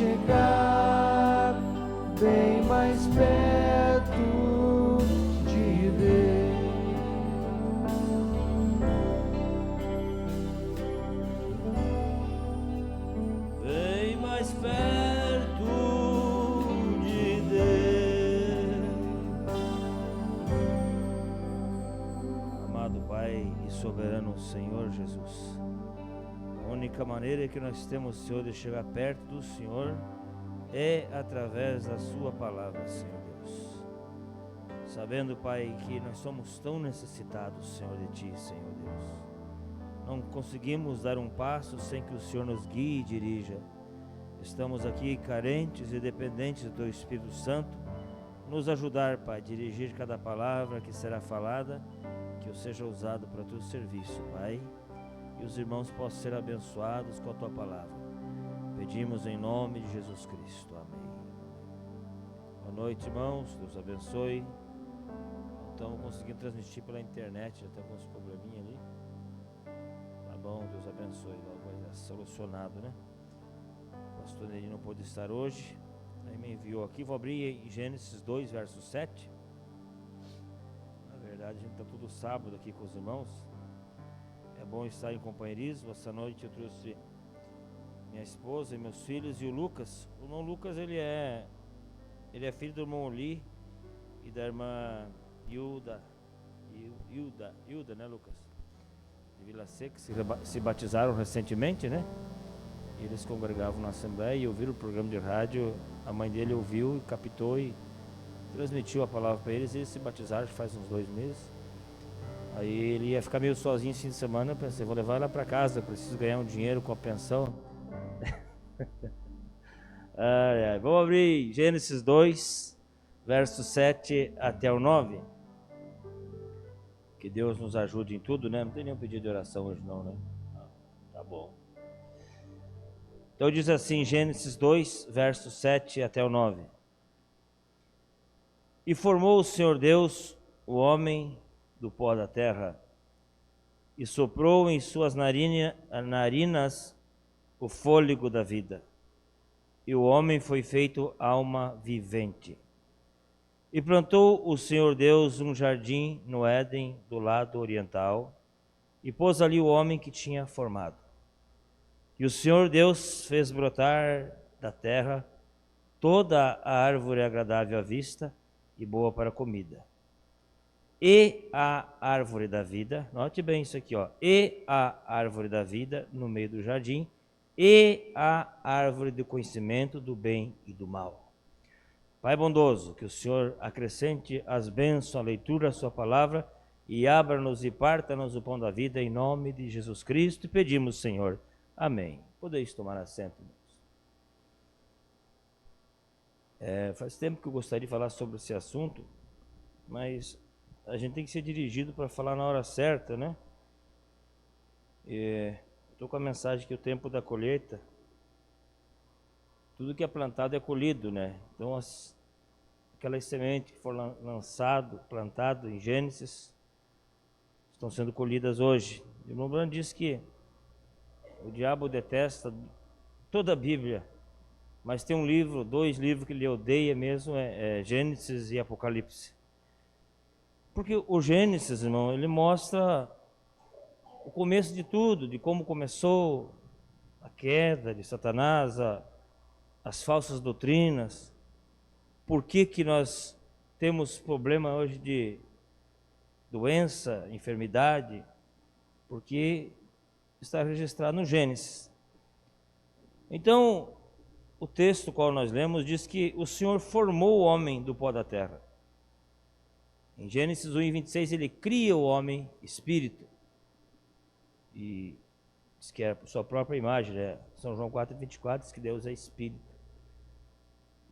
chegar bem mais perto de Deus. Bem mais perto de Deus. Amado Pai e soberano Senhor Jesus, a única maneira que nós temos, Senhor, de chegar perto do Senhor é através da sua palavra, Senhor Deus. Sabendo, Pai, que nós somos tão necessitados, Senhor, de Ti, Senhor Deus. Não conseguimos dar um passo sem que o Senhor nos guie e dirija. Estamos aqui carentes e dependentes do Teu Espírito Santo, nos ajudar, Pai, a dirigir cada palavra que será falada, que eu seja usado para o Teu serviço, Pai, e os irmãos possam ser abençoados com a Tua palavra. Pedimos em nome de Jesus Cristo. Amém. Boa noite, irmãos. Deus abençoe. Não estamos conseguindo transmitir pela internet, já estamos com uns probleminha ali. Tá bom, Deus abençoe. Logo vai ser solucionado, né? O pastor Neri não pôde estar hoje, aí me enviou aqui. Vou abrir em Gênesis 2, verso 7. Na verdade, a gente está todo sábado aqui com os irmãos. É bom estar em companheirismo. Essa noite eu trouxe minha esposa e meus filhos e o Lucas. O irmão Lucas, ele é filho do irmão Oli e da irmã Hilda, né, Lucas? De Vila Seca, que se batizaram recentemente, né? E eles congregavam na Assembleia e ouviram o programa de rádio. A mãe dele ouviu e captou e transmitiu a palavra para eles. Eles se batizaram faz uns 2 meses. Aí ele ia ficar meio sozinho esse fim de semana. Eu pensei, vou levar ela para casa, preciso ganhar um dinheiro com a pensão. Vamos abrir Gênesis 2, verso 7 até o 9. Que Deus nos ajude em tudo, né? Não tem nenhum pedido de oração hoje não, né? Tá bom. Então diz assim, Gênesis 2, verso 7 até o 9. E formou o Senhor Deus o homem do pó da terra, e soprou em suas narinas o fôlego da vida. E o homem foi feito alma vivente. E plantou o Senhor Deus um jardim no Éden do lado oriental, e pôs ali o homem que tinha formado. E o Senhor Deus fez brotar da terra toda a árvore agradável à vista e boa para a comida. E a árvore da vida, note bem isso aqui, ó. E a árvore da vida no meio do jardim, e a árvore do conhecimento do bem e do mal. Pai bondoso, que o Senhor acrescente as bênçãos à leitura da sua palavra e abra-nos e parta-nos o pão da vida em nome de Jesus Cristo. E pedimos, Senhor. Amém. Podeis tomar assento, irmãos. Faz tempo que eu gostaria de falar sobre esse assunto, mas a gente tem que ser dirigido para falar na hora certa, né? Estou com a mensagem que o tempo da colheita, tudo que é plantado é colhido, né? Então aquelas sementes que foram plantado em Gênesis, estão sendo colhidas hoje. O irmão Bruno disse que o diabo detesta toda a Bíblia, mas tem 2 livros que ele odeia mesmo, Gênesis e Apocalipse. Porque o Gênesis, irmão, ele mostra o começo de tudo, de como começou a queda de Satanás, as falsas doutrinas, por que nós temos problema hoje de doença, enfermidade, porque está registrado no Gênesis. Então, o texto qual nós lemos diz que o Senhor formou o homem do pó da terra. Em Gênesis 1:26 ele cria o homem espírito. E diz que era por sua própria imagem, né? São João 4:24 diz que Deus é espírito.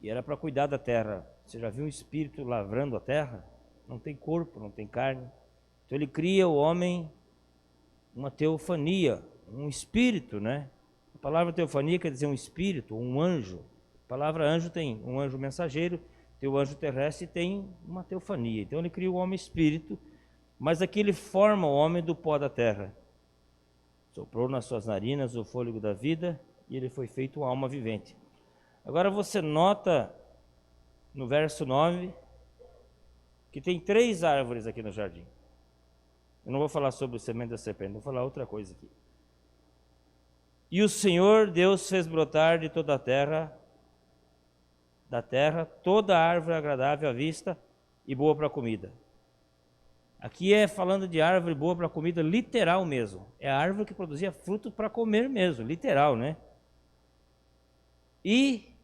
E era para cuidar da terra. Você já viu um espírito lavrando a terra? Não tem corpo, não tem carne. Então ele cria o homem uma teofania, um espírito, né? A palavra teofania quer dizer um espírito, um anjo. A palavra anjo tem um anjo mensageiro, tem o anjo terrestre e tem uma teofania. Então ele cria o homem espírito, mas aqui ele forma o homem do pó da terra. Soprou nas suas narinas o fôlego da vida e ele foi feito uma alma vivente. Agora você nota no verso 9 que tem 3 árvores aqui no jardim. Eu não vou falar sobre o semente da serpente, vou falar outra coisa aqui. E o Senhor Deus fez brotar de toda a terra, toda árvore agradável à vista e boa para a comida. Aqui é falando de árvore boa para a comida literal mesmo. É a árvore que produzia fruto para comer mesmo, literal, né? E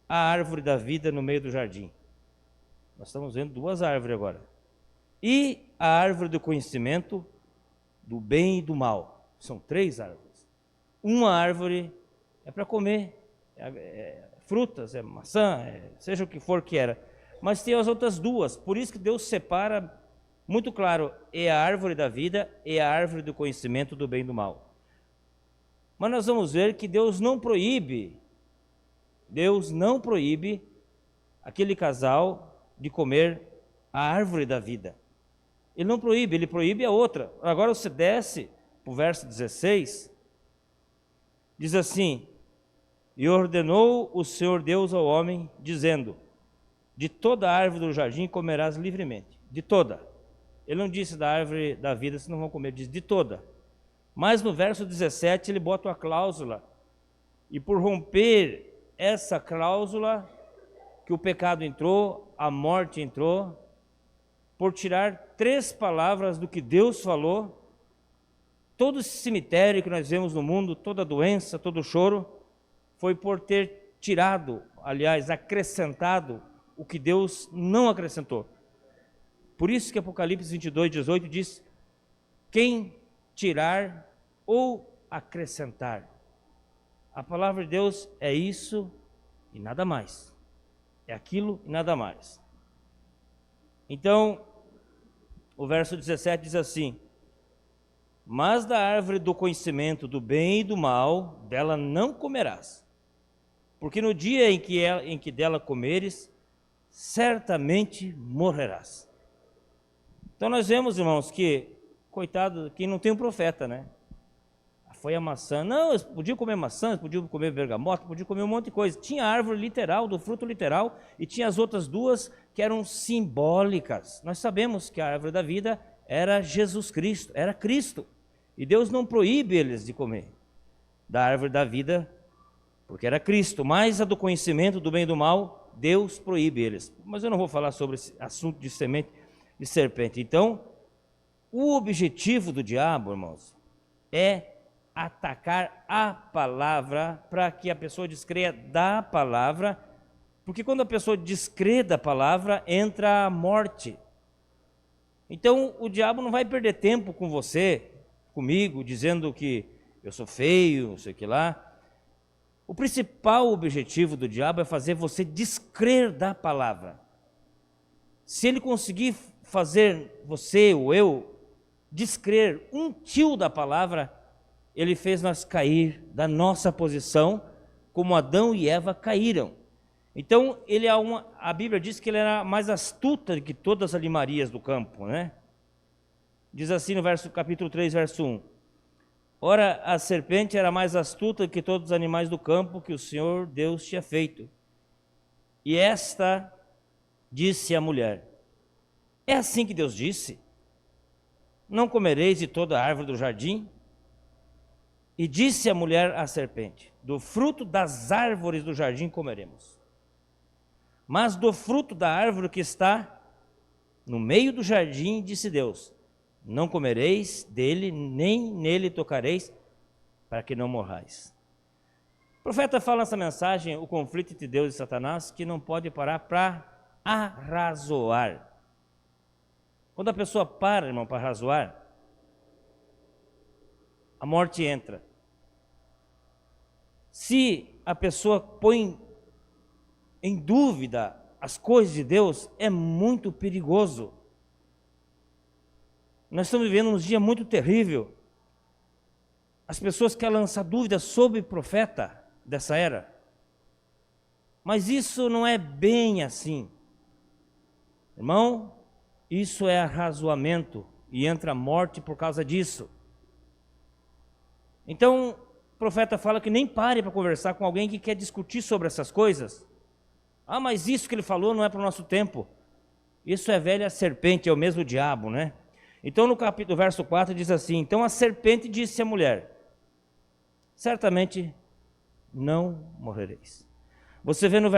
a árvore da vida no meio do jardim. Nós estamos vendo 2 árvores agora. E a árvore do conhecimento do bem e do mal. São 3 árvores. Uma árvore é para comer, frutas, maçã, seja o que for que era. Mas tem as outras 2, por isso que Deus separa muito claro, é a árvore da vida e a árvore do conhecimento do bem e do mal. Mas nós vamos ver que Deus não proíbe aquele casal de comer a árvore da vida. Ele não proíbe, ele proíbe a outra. Agora você desce para o verso 16, diz assim: e ordenou o Senhor Deus ao homem, dizendo, de toda árvore do jardim comerás livremente, de toda. Ele não disse da árvore da vida, vocês não vão comer, diz de toda. Mas no verso 17 ele bota uma cláusula, e por romper essa cláusula, que o pecado entrou, a morte entrou, por tirar 3 palavras do que Deus falou, todo esse cemitério que nós vemos no mundo, toda doença, todo choro, foi por ter tirado, aliás, acrescentado o que Deus não acrescentou. Por isso que Apocalipse 22, 18 diz, quem tirar ou acrescentar. A palavra de Deus é isso e nada mais. É aquilo e nada mais. Então, o verso 17 diz assim, mas da árvore do conhecimento do bem e do mal, dela não comerás, porque no dia em que dela comeres, certamente morrerás. Então nós vemos, irmãos, que, coitado, quem não tem um profeta, né? Foi a maçã. Não, eles podiam comer maçã, eles podiam comer bergamota, podiam comer um monte de coisa. Tinha a árvore literal, do fruto literal, e tinha as outras 2 que eram simbólicas. Nós sabemos que a árvore da vida era Jesus Cristo, era Cristo. E Deus não proíbe eles de comer da árvore da vida, porque era Cristo. Mas a do conhecimento do bem e do mal, Deus proíbe eles. Mas eu não vou falar sobre esse assunto de semente de serpente. Então, o objetivo do diabo, irmãos, é atacar a palavra para que a pessoa descreia da palavra, porque quando a pessoa descrê da palavra, entra a morte. Então, o diabo não vai perder tempo com você, comigo, dizendo que eu sou feio, não sei o que lá. O principal objetivo do diabo é fazer você descrer da palavra. Se ele conseguir fazer você ou eu descrer um tio da palavra, ele fez nós cair da nossa posição, como Adão e Eva caíram. Então, a Bíblia diz que ele era mais astuta do que todas as animarias do campo, né? Diz assim no capítulo 3, verso 1. Ora, a serpente era mais astuta do que todos os animais do campo que o Senhor Deus tinha feito. E esta disse à mulher, é assim que Deus disse, não comereis de toda a árvore do jardim? E disse a mulher à serpente, do fruto das árvores do jardim comeremos. Mas do fruto da árvore que está no meio do jardim, disse Deus, não comereis dele, nem nele tocareis, para que não morrais. O profeta fala nessa mensagem, o conflito entre Deus e Satanás, que não pode parar para arrazoar. Quando a pessoa para, irmão, para arrazoar, a morte entra. Se a pessoa põe em dúvida as coisas de Deus, é muito perigoso. Nós estamos vivendo um dia muito terrível. As pessoas querem lançar dúvidas sobre o profeta dessa era. Mas isso não é bem assim. Irmão, isso é arrazoamento e entra a morte por causa disso. Então, o profeta fala que nem pare para conversar com alguém que quer discutir sobre essas coisas. Ah, mas isso que ele falou não é para o nosso tempo. Isso é velha serpente, é o mesmo diabo, né? Então no capítulo, verso 4 diz assim: então a serpente disse à mulher: certamente não morrereis. Você vê no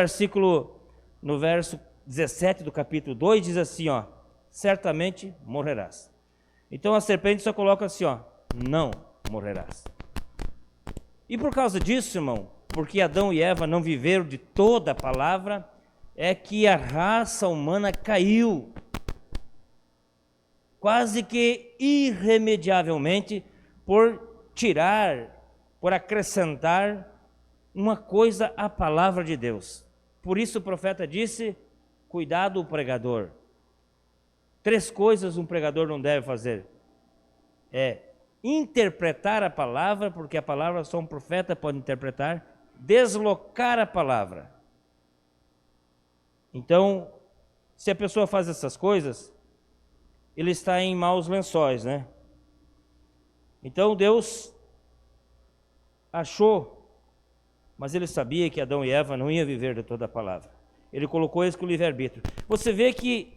verso 17 do capítulo 2, diz assim, ó: certamente morrerás. Então a serpente só coloca assim, ó: não morrerás. E por causa disso, irmão, porque Adão e Eva não viveram de toda a palavra, é que a raça humana caiu, quase que irremediavelmente, por acrescentar uma coisa à palavra de Deus. Por isso o profeta disse: cuidado o pregador. 3 coisas um pregador não deve fazer: interpretar a palavra, porque a palavra só um profeta pode interpretar; deslocar a palavra. Então, se a pessoa faz essas coisas, ele está em maus lençóis, né? Então Deus achou, mas ele sabia que Adão e Eva não iam viver de toda a palavra. Ele colocou eles com o livre-arbítrio. Você vê que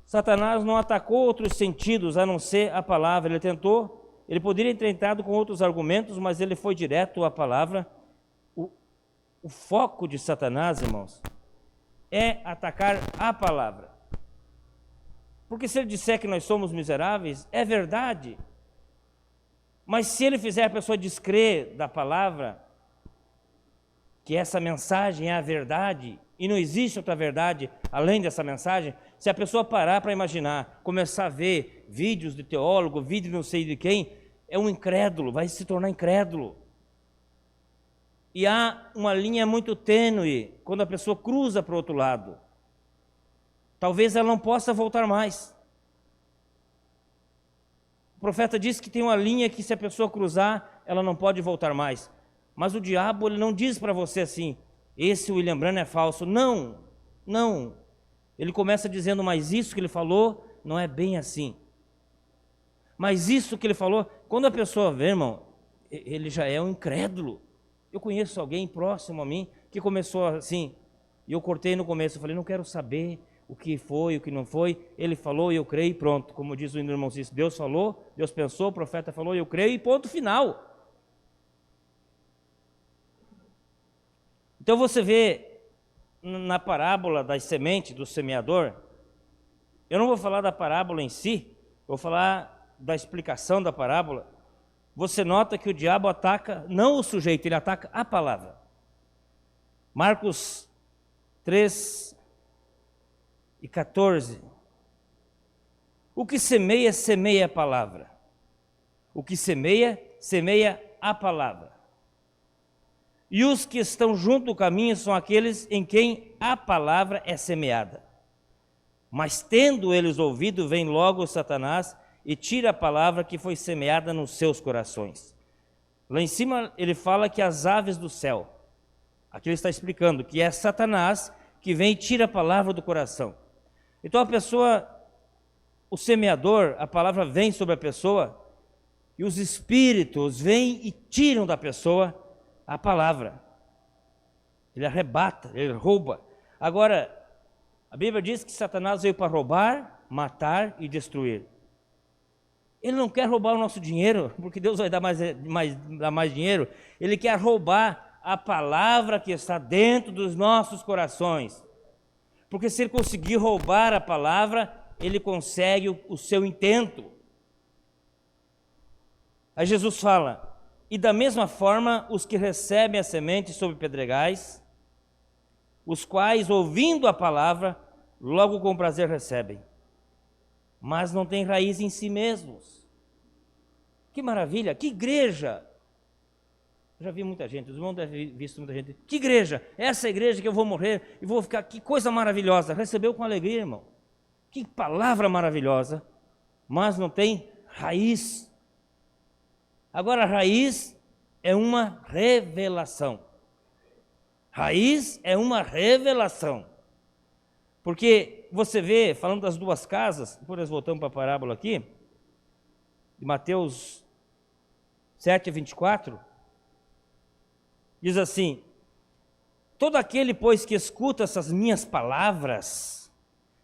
Satanás não atacou outros sentidos a não ser a palavra. Ele tentou, ele poderia ter entrado com outros argumentos, mas ele foi direto à palavra. O foco de Satanás, irmãos, é atacar a palavra. Porque se ele disser que nós somos miseráveis, é verdade. Mas se ele fizer a pessoa descrer da palavra, que essa mensagem é a verdade, e não existe outra verdade além dessa mensagem, se a pessoa parar para imaginar, começar a ver vídeos de teólogo, vídeo de não sei de quem, é um incrédulo, vai se tornar incrédulo. E há uma linha muito tênue quando a pessoa cruza para o outro lado. Talvez ela não possa voltar mais. O profeta disse que tem uma linha que, se a pessoa cruzar, ela não pode voltar mais. Mas o diabo, ele não diz para você assim: esse William Branham é falso. Não, não. Ele começa dizendo: mas isso que ele falou não é bem assim. Mas isso que ele falou, quando a pessoa vê, irmão, ele já é um incrédulo. Eu conheço alguém próximo a mim que começou assim, e eu cortei no começo, eu falei: não quero saber o que foi, o que não foi. Ele falou e eu creio e pronto. Como diz o irmão Cícero, Deus falou, Deus pensou, o profeta falou e eu creio e ponto final. Então você vê na parábola das sementes do semeador, eu não vou falar da parábola em si, vou falar da explicação da parábola. Você nota que o diabo ataca não o sujeito, ele ataca a palavra. Marcos 3:14. O que semeia, semeia a palavra. O que semeia, semeia a palavra. E os que estão junto do caminho são aqueles em quem a palavra é semeada. Mas tendo eles ouvido, vem logo Satanás e tira a palavra que foi semeada nos seus corações. Lá em cima ele fala que as aves do céu, aqui ele está explicando que é Satanás que vem e tira a palavra do coração. Então a pessoa, o semeador, a palavra vem sobre a pessoa e os espíritos vêm e tiram da pessoa a palavra. Ele arrebata, ele rouba. Agora, a Bíblia diz que Satanás veio para roubar, matar e destruir. Ele não quer roubar o nosso dinheiro, porque Deus vai dar mais dinheiro. Ele quer roubar a palavra que está dentro dos nossos corações. Porque se ele conseguir roubar a palavra, ele consegue o seu intento. Aí Jesus fala: e da mesma forma os que recebem a semente sobre pedregais, os quais, ouvindo a palavra, logo com prazer recebem, mas não têm raiz em si mesmos. Que maravilha, que igreja! Eu já vi muita gente, os irmãos devem ter visto muita gente. Que igreja, essa igreja que eu vou morrer e vou ficar, que coisa maravilhosa. Recebeu com alegria, irmão. Que palavra maravilhosa, mas não tem raiz. Agora, raiz é uma revelação. Raiz é uma revelação. Porque você vê, falando das duas casas, depois nós voltamos para a parábola aqui, de Mateus 7:24, Diz assim: todo aquele, pois, que escuta essas minhas palavras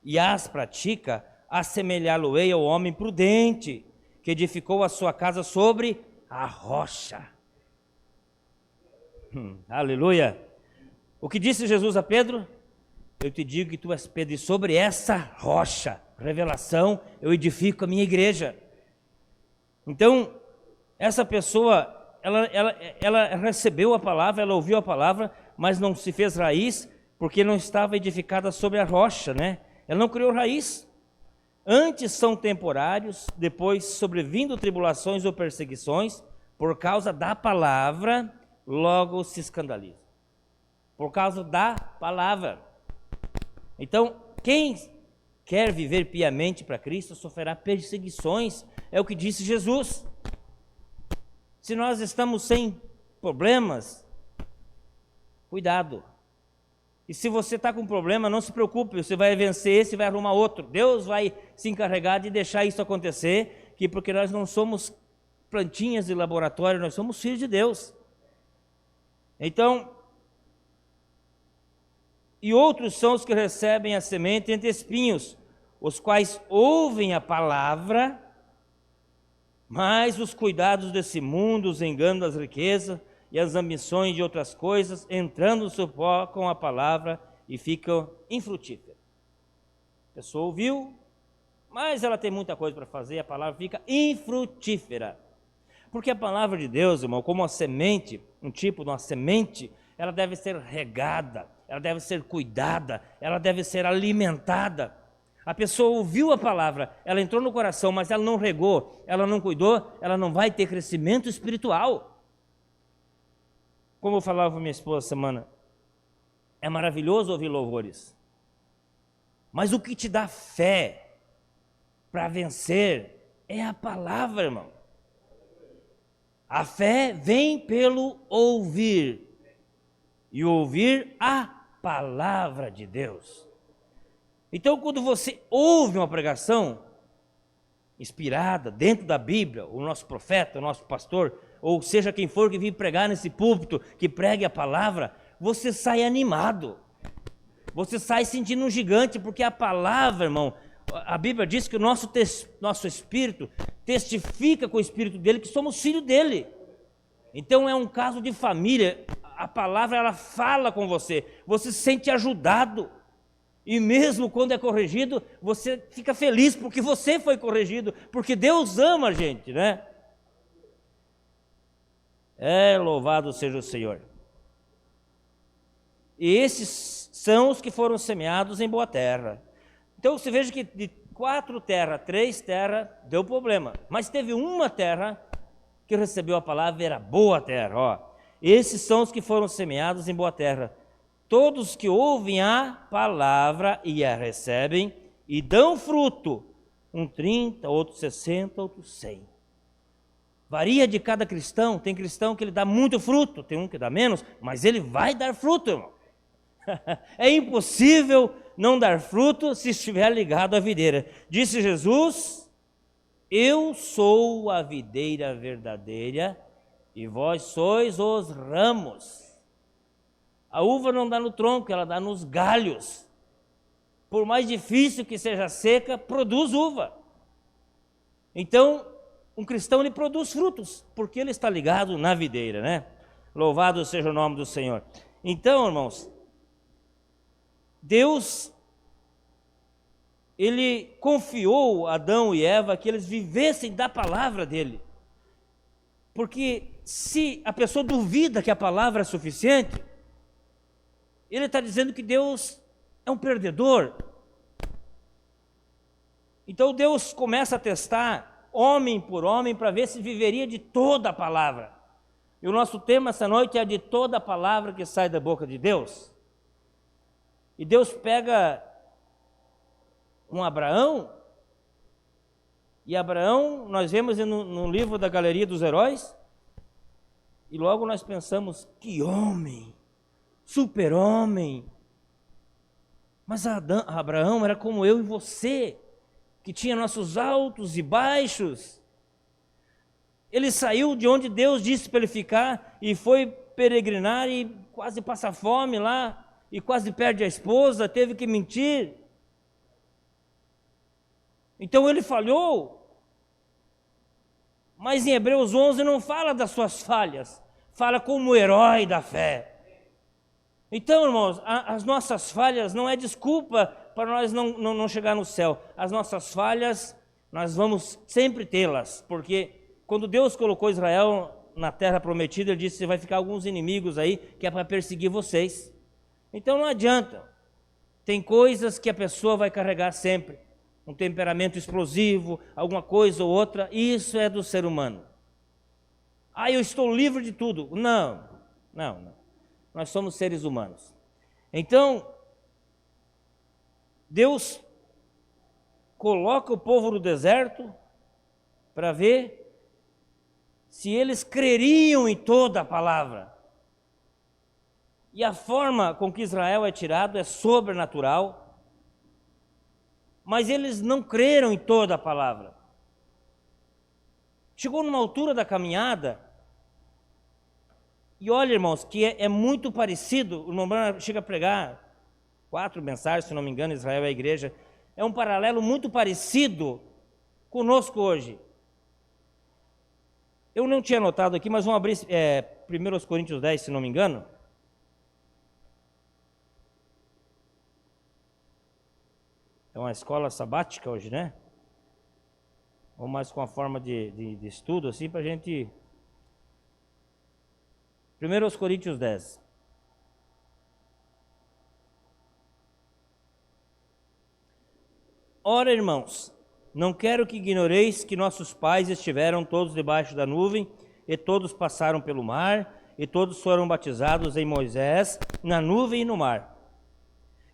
e as pratica, assemelhá-lo-ei ao homem prudente, que edificou a sua casa sobre a rocha. Aleluia! O que disse Jesus a Pedro? Eu te digo que tu és Pedro, e sobre essa rocha, revelação, eu edifico a minha igreja. Então, essa pessoa, ela recebeu a palavra, ela ouviu a palavra, mas não se fez raiz, porque não estava edificada sobre a rocha, né? Ela não criou raiz. Antes são temporários, depois sobrevindo tribulações ou perseguições, por causa da palavra, logo se escandaliza. Por causa da palavra. Então, quem quer viver piamente para Cristo sofrerá perseguições, é o que disse Jesus. Se nós estamos sem problemas, cuidado. E se você está com problema, não se preocupe, você vai vencer esse e vai arrumar outro. Deus vai se encarregar de deixar isso acontecer, porque nós não somos plantinhas de laboratório, nós somos filhos de Deus. Então, e outros são os que recebem a semente entre espinhos, os quais ouvem a palavra, mas os cuidados desse mundo, os enganos das riquezas e as ambições de outras coisas, entrando sufocam a palavra e ficam infrutíferas. A pessoa ouviu, mas ela tem muita coisa para fazer, a palavra fica infrutífera. Porque a palavra de Deus, irmão, como uma semente, um tipo de uma semente, ela deve ser regada, ela deve ser cuidada, ela deve ser alimentada. A pessoa ouviu a palavra, ela entrou no coração, mas ela não regou, ela não cuidou, ela não vai ter crescimento espiritual. Como eu falava com minha esposa essa semana, é maravilhoso ouvir louvores, mas o que te dá fé para vencer é a palavra, irmão. A fé vem pelo ouvir, e ouvir a palavra de Deus. Então, quando você ouve uma pregação inspirada dentro da Bíblia, o nosso profeta, o nosso pastor, ou seja quem for que vir pregar nesse púlpito, que pregue a palavra, você sai animado, você sai sentindo um gigante, porque a palavra, irmão, a Bíblia diz que o nosso espírito testifica com o espírito dele que somos filhos dele. Então é um caso de família, a palavra ela fala com você, você se sente ajudado. E mesmo quando é corrigido, você fica feliz porque você foi corrigido, porque Deus ama a gente, né? Louvado seja o Senhor. E esses são os que foram semeados em boa terra. Então você veja que de 4 terras, 3 terras deu problema, mas teve uma terra que recebeu a palavra, era boa terra. Ó. Esses são os que foram semeados em boa terra. Todos que ouvem a palavra e a recebem e dão fruto, um 30, outro 60, outro 100. Varia de cada cristão, tem cristão que ele dá muito fruto, tem um que dá menos, mas ele vai dar fruto, irmão. É impossível não dar fruto se estiver ligado à videira. Disse Jesus: eu sou a videira verdadeira e vós sois os ramos. A uva não dá no tronco, ela dá nos galhos. Por mais difícil que seja seca, produz uva. Então, um cristão ele produz frutos, porque ele está ligado na videira, né? Louvado seja o nome do Senhor. Então, irmãos, Deus, ele confiou a Adão e Eva que eles vivessem da palavra dele. Porque se a pessoa duvida que a palavra é suficiente, ele está dizendo que Deus é um perdedor. Então Deus começa a testar homem por homem para ver se viveria de toda a palavra. E o nosso tema essa noite é de toda a palavra que sai da boca de Deus. E Deus pega um Abraão, e Abraão, nós vemos no livro da Galeria dos Heróis, e logo nós pensamos, que homem, super-homem. Mas Abraão era como eu e você, que tinha nossos altos e baixos. Ele saiu de onde Deus disse para ele ficar e foi peregrinar e quase passa fome lá, e quase perde a esposa, teve que mentir. Então ele falhou. Mas em Hebreus 11 não fala das suas falhas, fala como herói da fé. Então, irmãos, as nossas falhas não é desculpa para nós não chegar no céu. As nossas falhas, nós vamos sempre tê-las, porque quando Deus colocou Israel na terra prometida, ele disse: você vai ficar alguns inimigos aí, que é para perseguir vocês. Então não adianta, tem coisas que a pessoa vai carregar sempre, um temperamento explosivo, alguma coisa ou outra, isso é do ser humano. Eu estou livre de tudo. Não. Nós somos seres humanos. Então, Deus coloca o povo no deserto para ver se eles creriam em toda a palavra. E a forma com que Israel é tirado é sobrenatural, mas eles não creram em toda a palavra. Chegou numa altura da caminhada, e olha, irmãos, que é muito parecido. O irmão Branham chega a pregar 4 mensagens, se não me engano, Israel é a igreja. É um paralelo muito parecido conosco hoje. Eu não tinha notado aqui, mas vamos abrir 1 Coríntios 10, se não me engano. É uma escola sabática hoje, né? Ou mais com a forma de estudo, assim, para a gente... 1 Coríntios 10. Ora, irmãos, não quero que ignoreis que nossos pais estiveram todos debaixo da nuvem, e todos passaram pelo mar, e todos foram batizados em Moisés, na nuvem e no mar.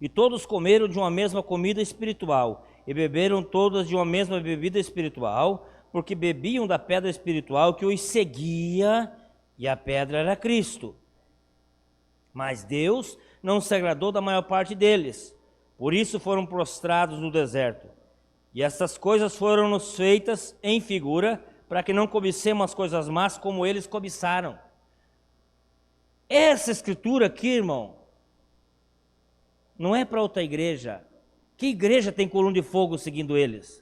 E todos comeram de uma mesma comida espiritual, e beberam todas de uma mesma bebida espiritual, porque bebiam da pedra espiritual que os seguia, e a pedra era Cristo. Mas Deus não se agradou da maior parte deles, por isso foram prostrados no deserto. E essas coisas foram nos feitas em figura, para que não cobicemos as coisas más como eles cobiçaram. Essa escritura aqui, irmão, não é para outra igreja. Que igreja tem coluna de fogo seguindo eles?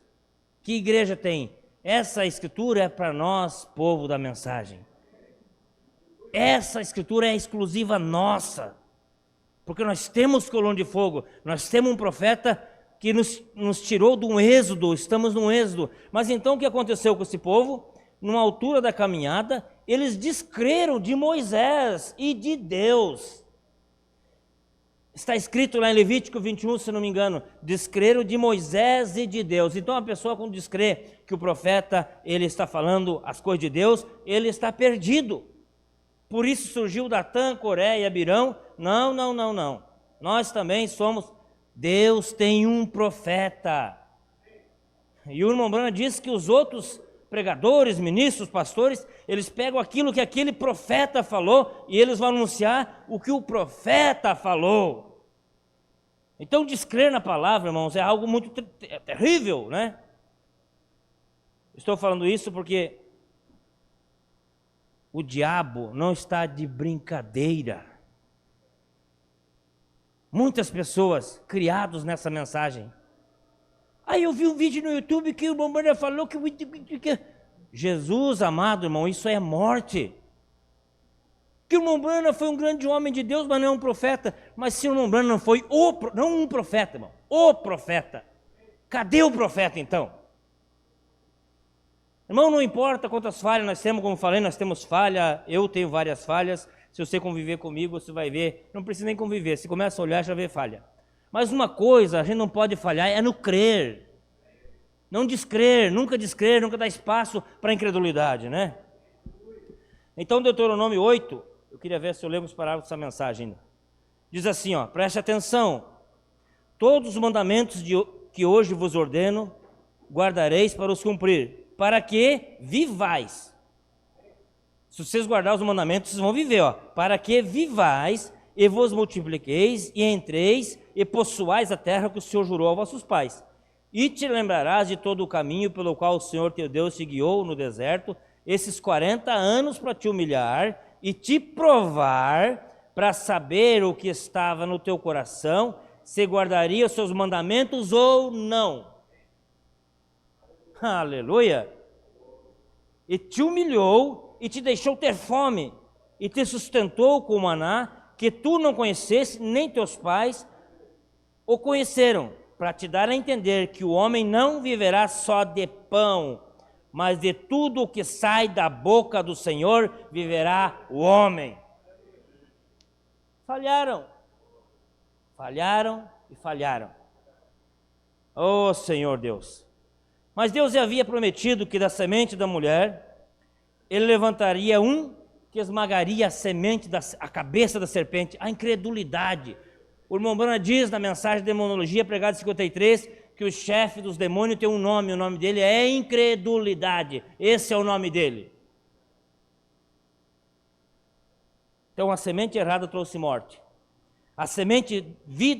Que igreja tem? Essa escritura é para nós, povo da mensagem. Essa escritura é exclusiva nossa, porque nós temos coluna de fogo, nós temos um profeta que nos tirou de um êxodo, estamos num êxodo. Mas então o que aconteceu com esse povo? Numa altura da caminhada, eles descreram de Moisés e de Deus. Está escrito lá em Levítico 21, se não me engano, descreram de Moisés e de Deus. Então a pessoa, quando descrê que o profeta ele está falando as coisas de Deus, ele está perdido. Por isso surgiu Datã, Coré e Abirão. Não. Nós também somos. Deus tem um profeta. E o irmão Branham diz que os outros pregadores, ministros, pastores, eles pegam aquilo que aquele profeta falou e eles vão anunciar o que o profeta falou. Então descrer na palavra, irmãos, é algo muito terrível, né? Estou falando isso porque o diabo não está de brincadeira. Muitas pessoas criadas nessa mensagem. Aí eu vi um vídeo no YouTube que o irmão Branham falou que Jesus, amado irmão, isso é morte. Que o irmão Branham foi um grande homem de Deus, mas não é um profeta. Mas se o irmão Branham não foi não um profeta, irmão, o profeta. Cadê o profeta então? Irmão, não importa quantas falhas nós temos, como falei, nós temos falha, eu tenho várias falhas. Se você conviver comigo, você vai ver, não precisa nem conviver, se começa a olhar, já vê falha. Mas uma coisa, a gente não pode falhar, é no crer. Não descrer, nunca dar espaço para a incredulidade, né? Então, Deuteronômio 8, eu queria ver se eu lembro os parágrafos dessa mensagem ainda. Diz assim, preste atenção, todos os mandamentos que hoje vos ordeno, guardareis para os cumprir, para que vivais. Se vocês guardarem os mandamentos, vocês vão viver, para que vivais e vos multipliqueis e entreis e possuais a terra que o Senhor jurou aos vossos pais. E te lembrarás de todo o caminho pelo qual o Senhor teu Deus te guiou no deserto, esses 40 anos para te humilhar e te provar para saber o que estava no teu coração, se guardaria os seus mandamentos ou não. Aleluia! E te humilhou e te deixou ter fome, e te sustentou com maná, que tu não conhecesse, nem teus pais o conheceram, para te dar a entender que o homem não viverá só de pão, mas de tudo o que sai da boca do Senhor viverá o homem. Falharam e falharam. Oh Senhor Deus! Mas Deus havia prometido que da semente da mulher, Ele levantaria um que esmagaria a cabeça da serpente, a incredulidade. O irmão Branham diz na mensagem de demonologia, pregada em 53, que o chefe dos demônios tem um nome, o nome dele é incredulidade. Esse é o nome dele. Então a semente errada trouxe morte. A semente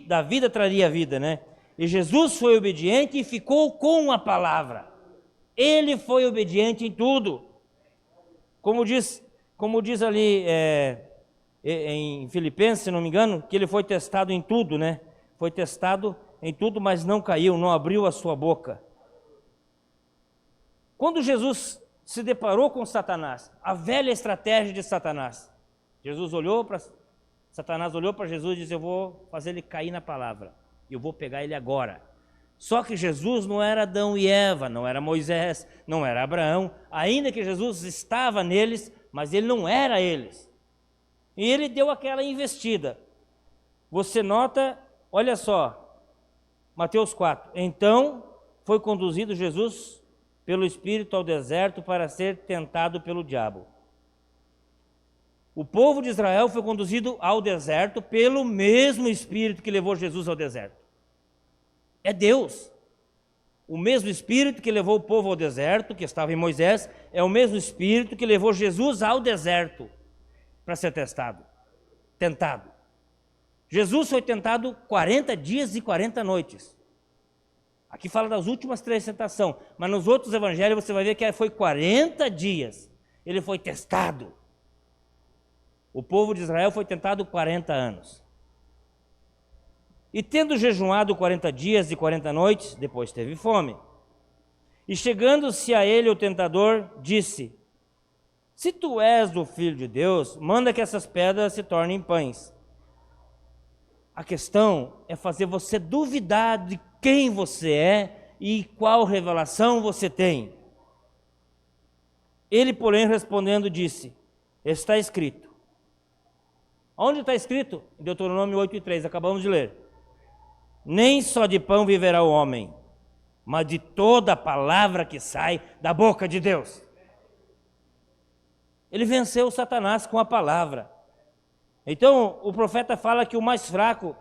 da vida traria vida, né? E Jesus foi obediente e ficou com a palavra. Ele foi obediente em tudo. Como diz ali em Filipenses, se não me engano, que ele foi testado em tudo, né? Foi testado em tudo, mas não caiu, não abriu a sua boca. Quando Jesus se deparou com Satanás, a velha estratégia de Satanás, Satanás olhou para Jesus e disse: eu vou fazer ele cair na palavra, eu vou pegar ele agora. Só que Jesus não era Adão e Eva, não era Moisés, não era Abraão, ainda que Jesus estava neles, mas ele não era eles. E ele deu aquela investida. Você nota, olha só, Mateus 4. Então foi conduzido Jesus pelo Espírito ao deserto para ser tentado pelo diabo. O povo de Israel foi conduzido ao deserto pelo mesmo Espírito que levou Jesus ao deserto. É Deus. O mesmo Espírito que levou o povo ao deserto, que estava em Moisés, é o mesmo Espírito que levou Jesus ao deserto para ser tentado. Jesus foi tentado 40 dias e 40 noites. Aqui fala das últimas 3 tentações, mas nos outros evangelhos você vai ver que foi 40 dias. Ele foi testado. O povo de Israel foi tentado 40 anos. E tendo jejuado 40 dias e 40 noites, depois teve fome. E chegando-se a ele o tentador, disse: se tu és o Filho de Deus, manda que essas pedras se tornem pães. A questão é fazer você duvidar de quem você é e qual revelação você tem. Ele, porém, respondendo, disse: está escrito. Onde está escrito? Em Deuteronômio 8:3, acabamos de ler. Nem só de pão viverá o homem, mas de toda a palavra que sai da boca de Deus. Ele venceu Satanás com a palavra. Então, o profeta fala que o mais fraco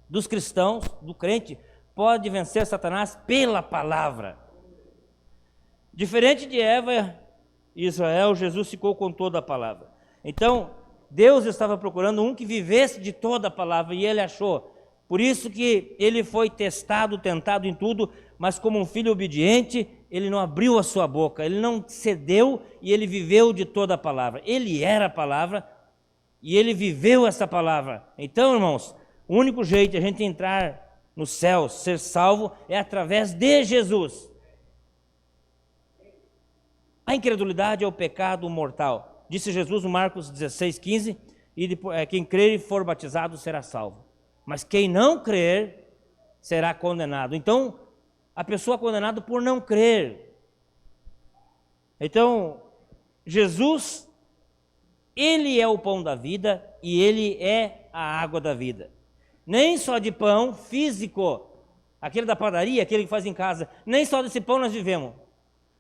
dos cristãos, do crente, pode vencer Satanás pela palavra. Diferente de Eva e Israel, Jesus ficou com toda a palavra. Então, Deus estava procurando um que vivesse de toda a palavra e ele achou. Por isso que ele foi testado, tentado em tudo, mas como um filho obediente, ele não abriu a sua boca, ele não cedeu e ele viveu de toda a palavra. Ele era a palavra e ele viveu essa palavra. Então, irmãos, o único jeito de a gente entrar no céu, ser salvo, é através de Jesus. A incredulidade é o pecado mortal. Disse Jesus no Marcos 16:15, e depois, quem crer e for batizado será salvo. Mas quem não crer será condenado. Então, a pessoa é condenada por não crer. Então, Jesus, Ele é o pão da vida e Ele é a água da vida. Nem só de pão físico, aquele da padaria, aquele que faz em casa, nem só desse pão nós vivemos.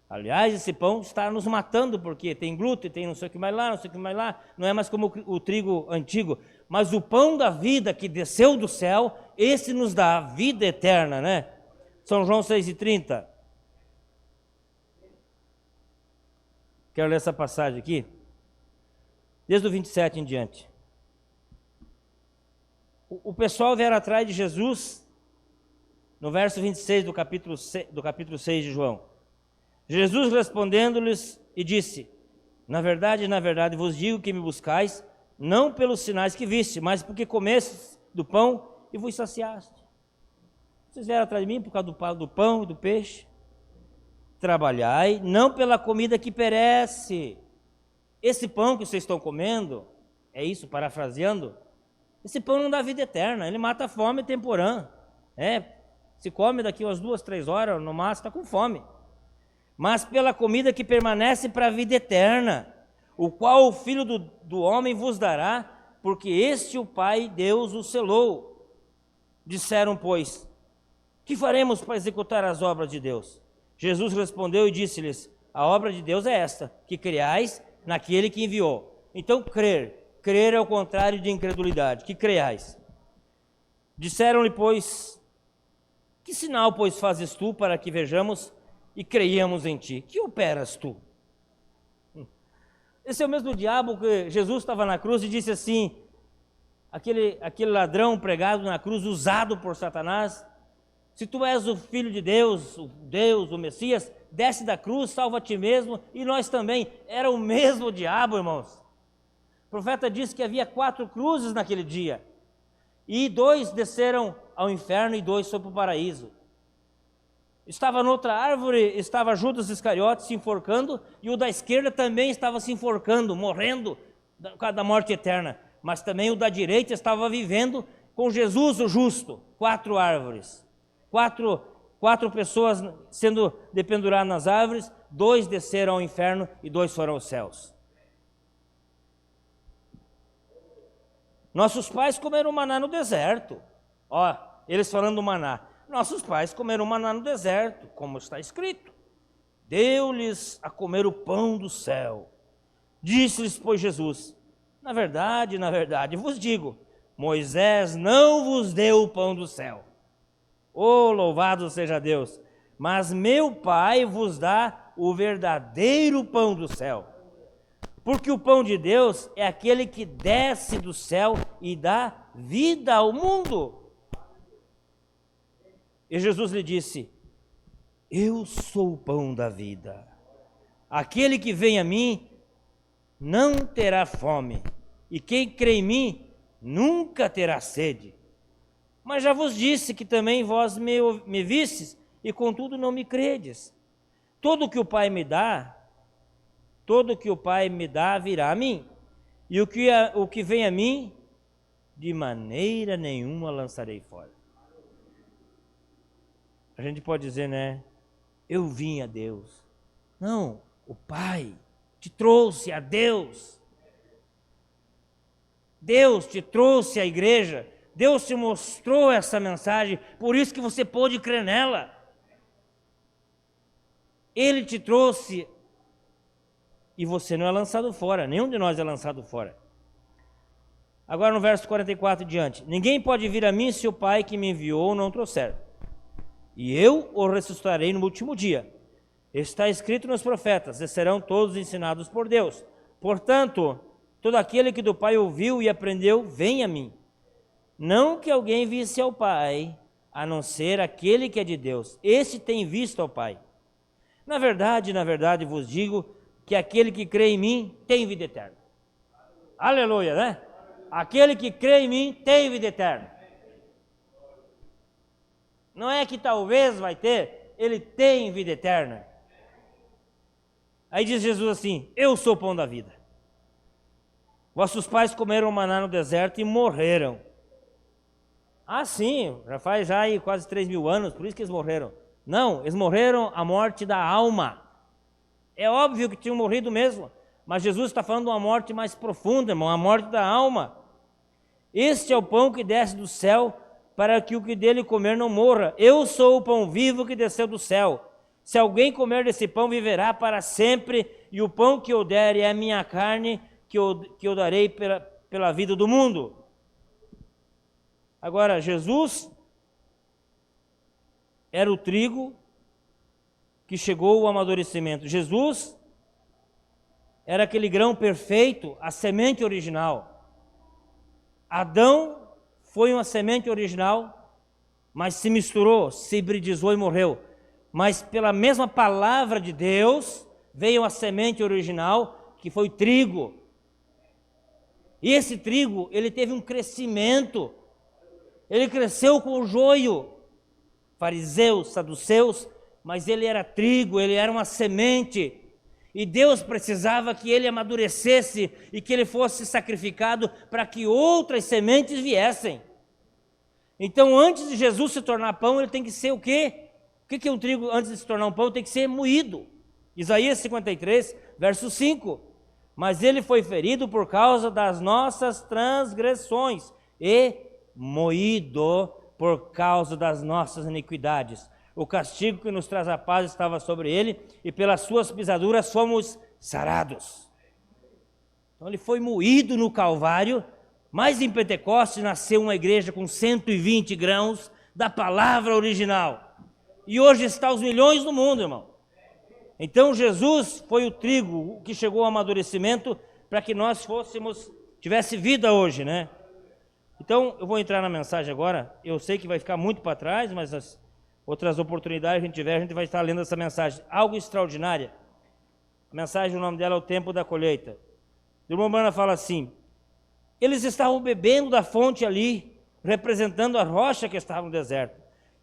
Aliás, esse pão está nos matando, porque tem glúten, tem não sei o que mais lá, não sei o que mais lá, não é mais como o trigo antigo. Mas o pão da vida que desceu do céu, esse nos dá a vida eterna, né? São João 6:30. Quero ler essa passagem aqui, desde o 27 em diante. O pessoal vieram atrás de Jesus, no verso 26 do capítulo 6 de João. Jesus respondendo-lhes e disse: Na verdade, vos digo que me buscais, não pelos sinais que viste, mas porque comestes do pão e vos saciaste. Vocês vieram atrás de mim por causa do pão e do peixe? Trabalhai, não pela comida que perece. Esse pão que vocês estão comendo, é isso, parafraseando, esse pão não dá vida eterna, ele mata a fome temporã. Se come daqui umas 2, 3 horas, no máximo está com fome. Mas pela comida que permanece para a vida eterna, o qual o Filho do homem vos dará, porque este o Pai Deus o selou. Disseram, pois, que faremos para executar as obras de Deus? Jesus respondeu e disse-lhes, a obra de Deus é esta, que creais naquele que enviou. Então, crer é o contrário de incredulidade, que creiais. Disseram-lhe, pois, que sinal, pois, fazes tu para que vejamos e creiamos em ti? Que operas tu? Esse é o mesmo diabo que Jesus estava na cruz e disse assim, aquele ladrão pregado na cruz, usado por Satanás, se tu és o Filho de Deus, o Messias, desce da cruz, salva a ti mesmo e nós também. Era o mesmo diabo, irmãos. O profeta disse que havia 4 cruzes naquele dia, e 2 desceram ao inferno e 2 foram para o paraíso. Estava noutra árvore, estava Judas Iscariote se enforcando, e o da esquerda também estava se enforcando, morrendo da morte eterna. Mas também o da direita estava vivendo com Jesus o justo. 4 árvores, 4 pessoas sendo dependuradas nas árvores, 2 desceram ao inferno e 2 foram aos céus. Nossos pais comeram maná no deserto. Eles falando do maná. Nossos pais comeram maná no deserto, como está escrito. Deu-lhes a comer o pão do céu. Disse-lhes, pois, Jesus, na verdade, vos digo, Moisés não vos deu o pão do céu. Louvado seja Deus! Mas meu Pai vos dá o verdadeiro pão do céu. Porque o pão de Deus é aquele que desce do céu e dá vida ao mundo. E Jesus lhe disse, eu sou o pão da vida. Aquele que vem a mim não terá fome, e quem crê em mim nunca terá sede. Mas já vos disse que também vós me vistes, e contudo não me credes. Todo o que o Pai me dá virá a mim, e o que vem a mim, de maneira nenhuma lançarei fora. A gente pode dizer, né? Eu vim a Deus. Não, o Pai te trouxe a Deus. Deus te trouxe à igreja. Deus te mostrou essa mensagem, por isso que você pôde crer nela. Ele te trouxe e você não é lançado fora, nenhum de nós é lançado fora. Agora no verso 44 diante. Ninguém pode vir a mim se o Pai que me enviou não trouxer. E eu o ressuscitarei no último dia. Está escrito nos profetas, e serão todos ensinados por Deus. Portanto, todo aquele que do Pai ouviu e aprendeu, vem a mim. Não que alguém visse ao Pai, a não ser aquele que é de Deus. Este tem visto ao Pai. Na verdade, vos digo que aquele que crê em mim tem vida eterna. Aleluia, né? Aquele que crê em mim tem vida eterna. Não é que talvez vai ter, ele tem vida eterna. Aí diz Jesus assim, eu sou o pão da vida. Vossos pais comeram maná no deserto e morreram. Sim, já faz aí quase 3.000 anos, por isso que eles morreram. Não, eles morreram a morte da alma. É óbvio que tinham morrido mesmo, mas Jesus está falando de uma morte mais profunda, irmão, a morte da alma. Este é o pão que desce do céu, para que o que dele comer não morra. Eu sou o pão vivo que desceu do céu. Se alguém comer desse pão, viverá para sempre, e o pão que eu der é a minha carne, que eu darei pela vida do mundo. Agora, Jesus era o trigo que chegou ao amadurecimento. Jesus era aquele grão perfeito, a semente original. Adão foi uma semente original, mas se misturou, se hibridizou e morreu. Mas pela mesma palavra de Deus, veio a semente original que foi trigo. E esse trigo, ele teve um crescimento. Ele cresceu com o joio. Fariseus, saduceus, mas ele era trigo, ele era uma semente. E Deus precisava que ele amadurecesse e que ele fosse sacrificado para que outras sementes viessem. Então, antes de Jesus se tornar pão, ele tem que ser o quê? O que é um trigo antes de se tornar um pão? Tem que ser moído. Isaías 53, verso 5. Mas ele foi ferido por causa das nossas transgressões e moído por causa das nossas iniquidades. O castigo que nos traz a paz estava sobre ele, e pelas suas pisaduras fomos sarados. Então ele foi moído no Calvário, mas em Pentecostes nasceu uma igreja com 120 grãos da palavra original. E hoje está aos milhões do mundo, irmão. Então Jesus foi o trigo que chegou ao amadurecimento para que nós tivesse vida hoje, né? Então eu vou entrar na mensagem agora. Eu sei que vai ficar muito para trás, mas as outras oportunidades que a gente tiver, a gente vai estar lendo essa mensagem. Algo extraordinário. A mensagem, o nome dela é o tempo da colheita. O irmão Branham fala assim: eles estavam bebendo da fonte ali, representando a rocha que estava no deserto.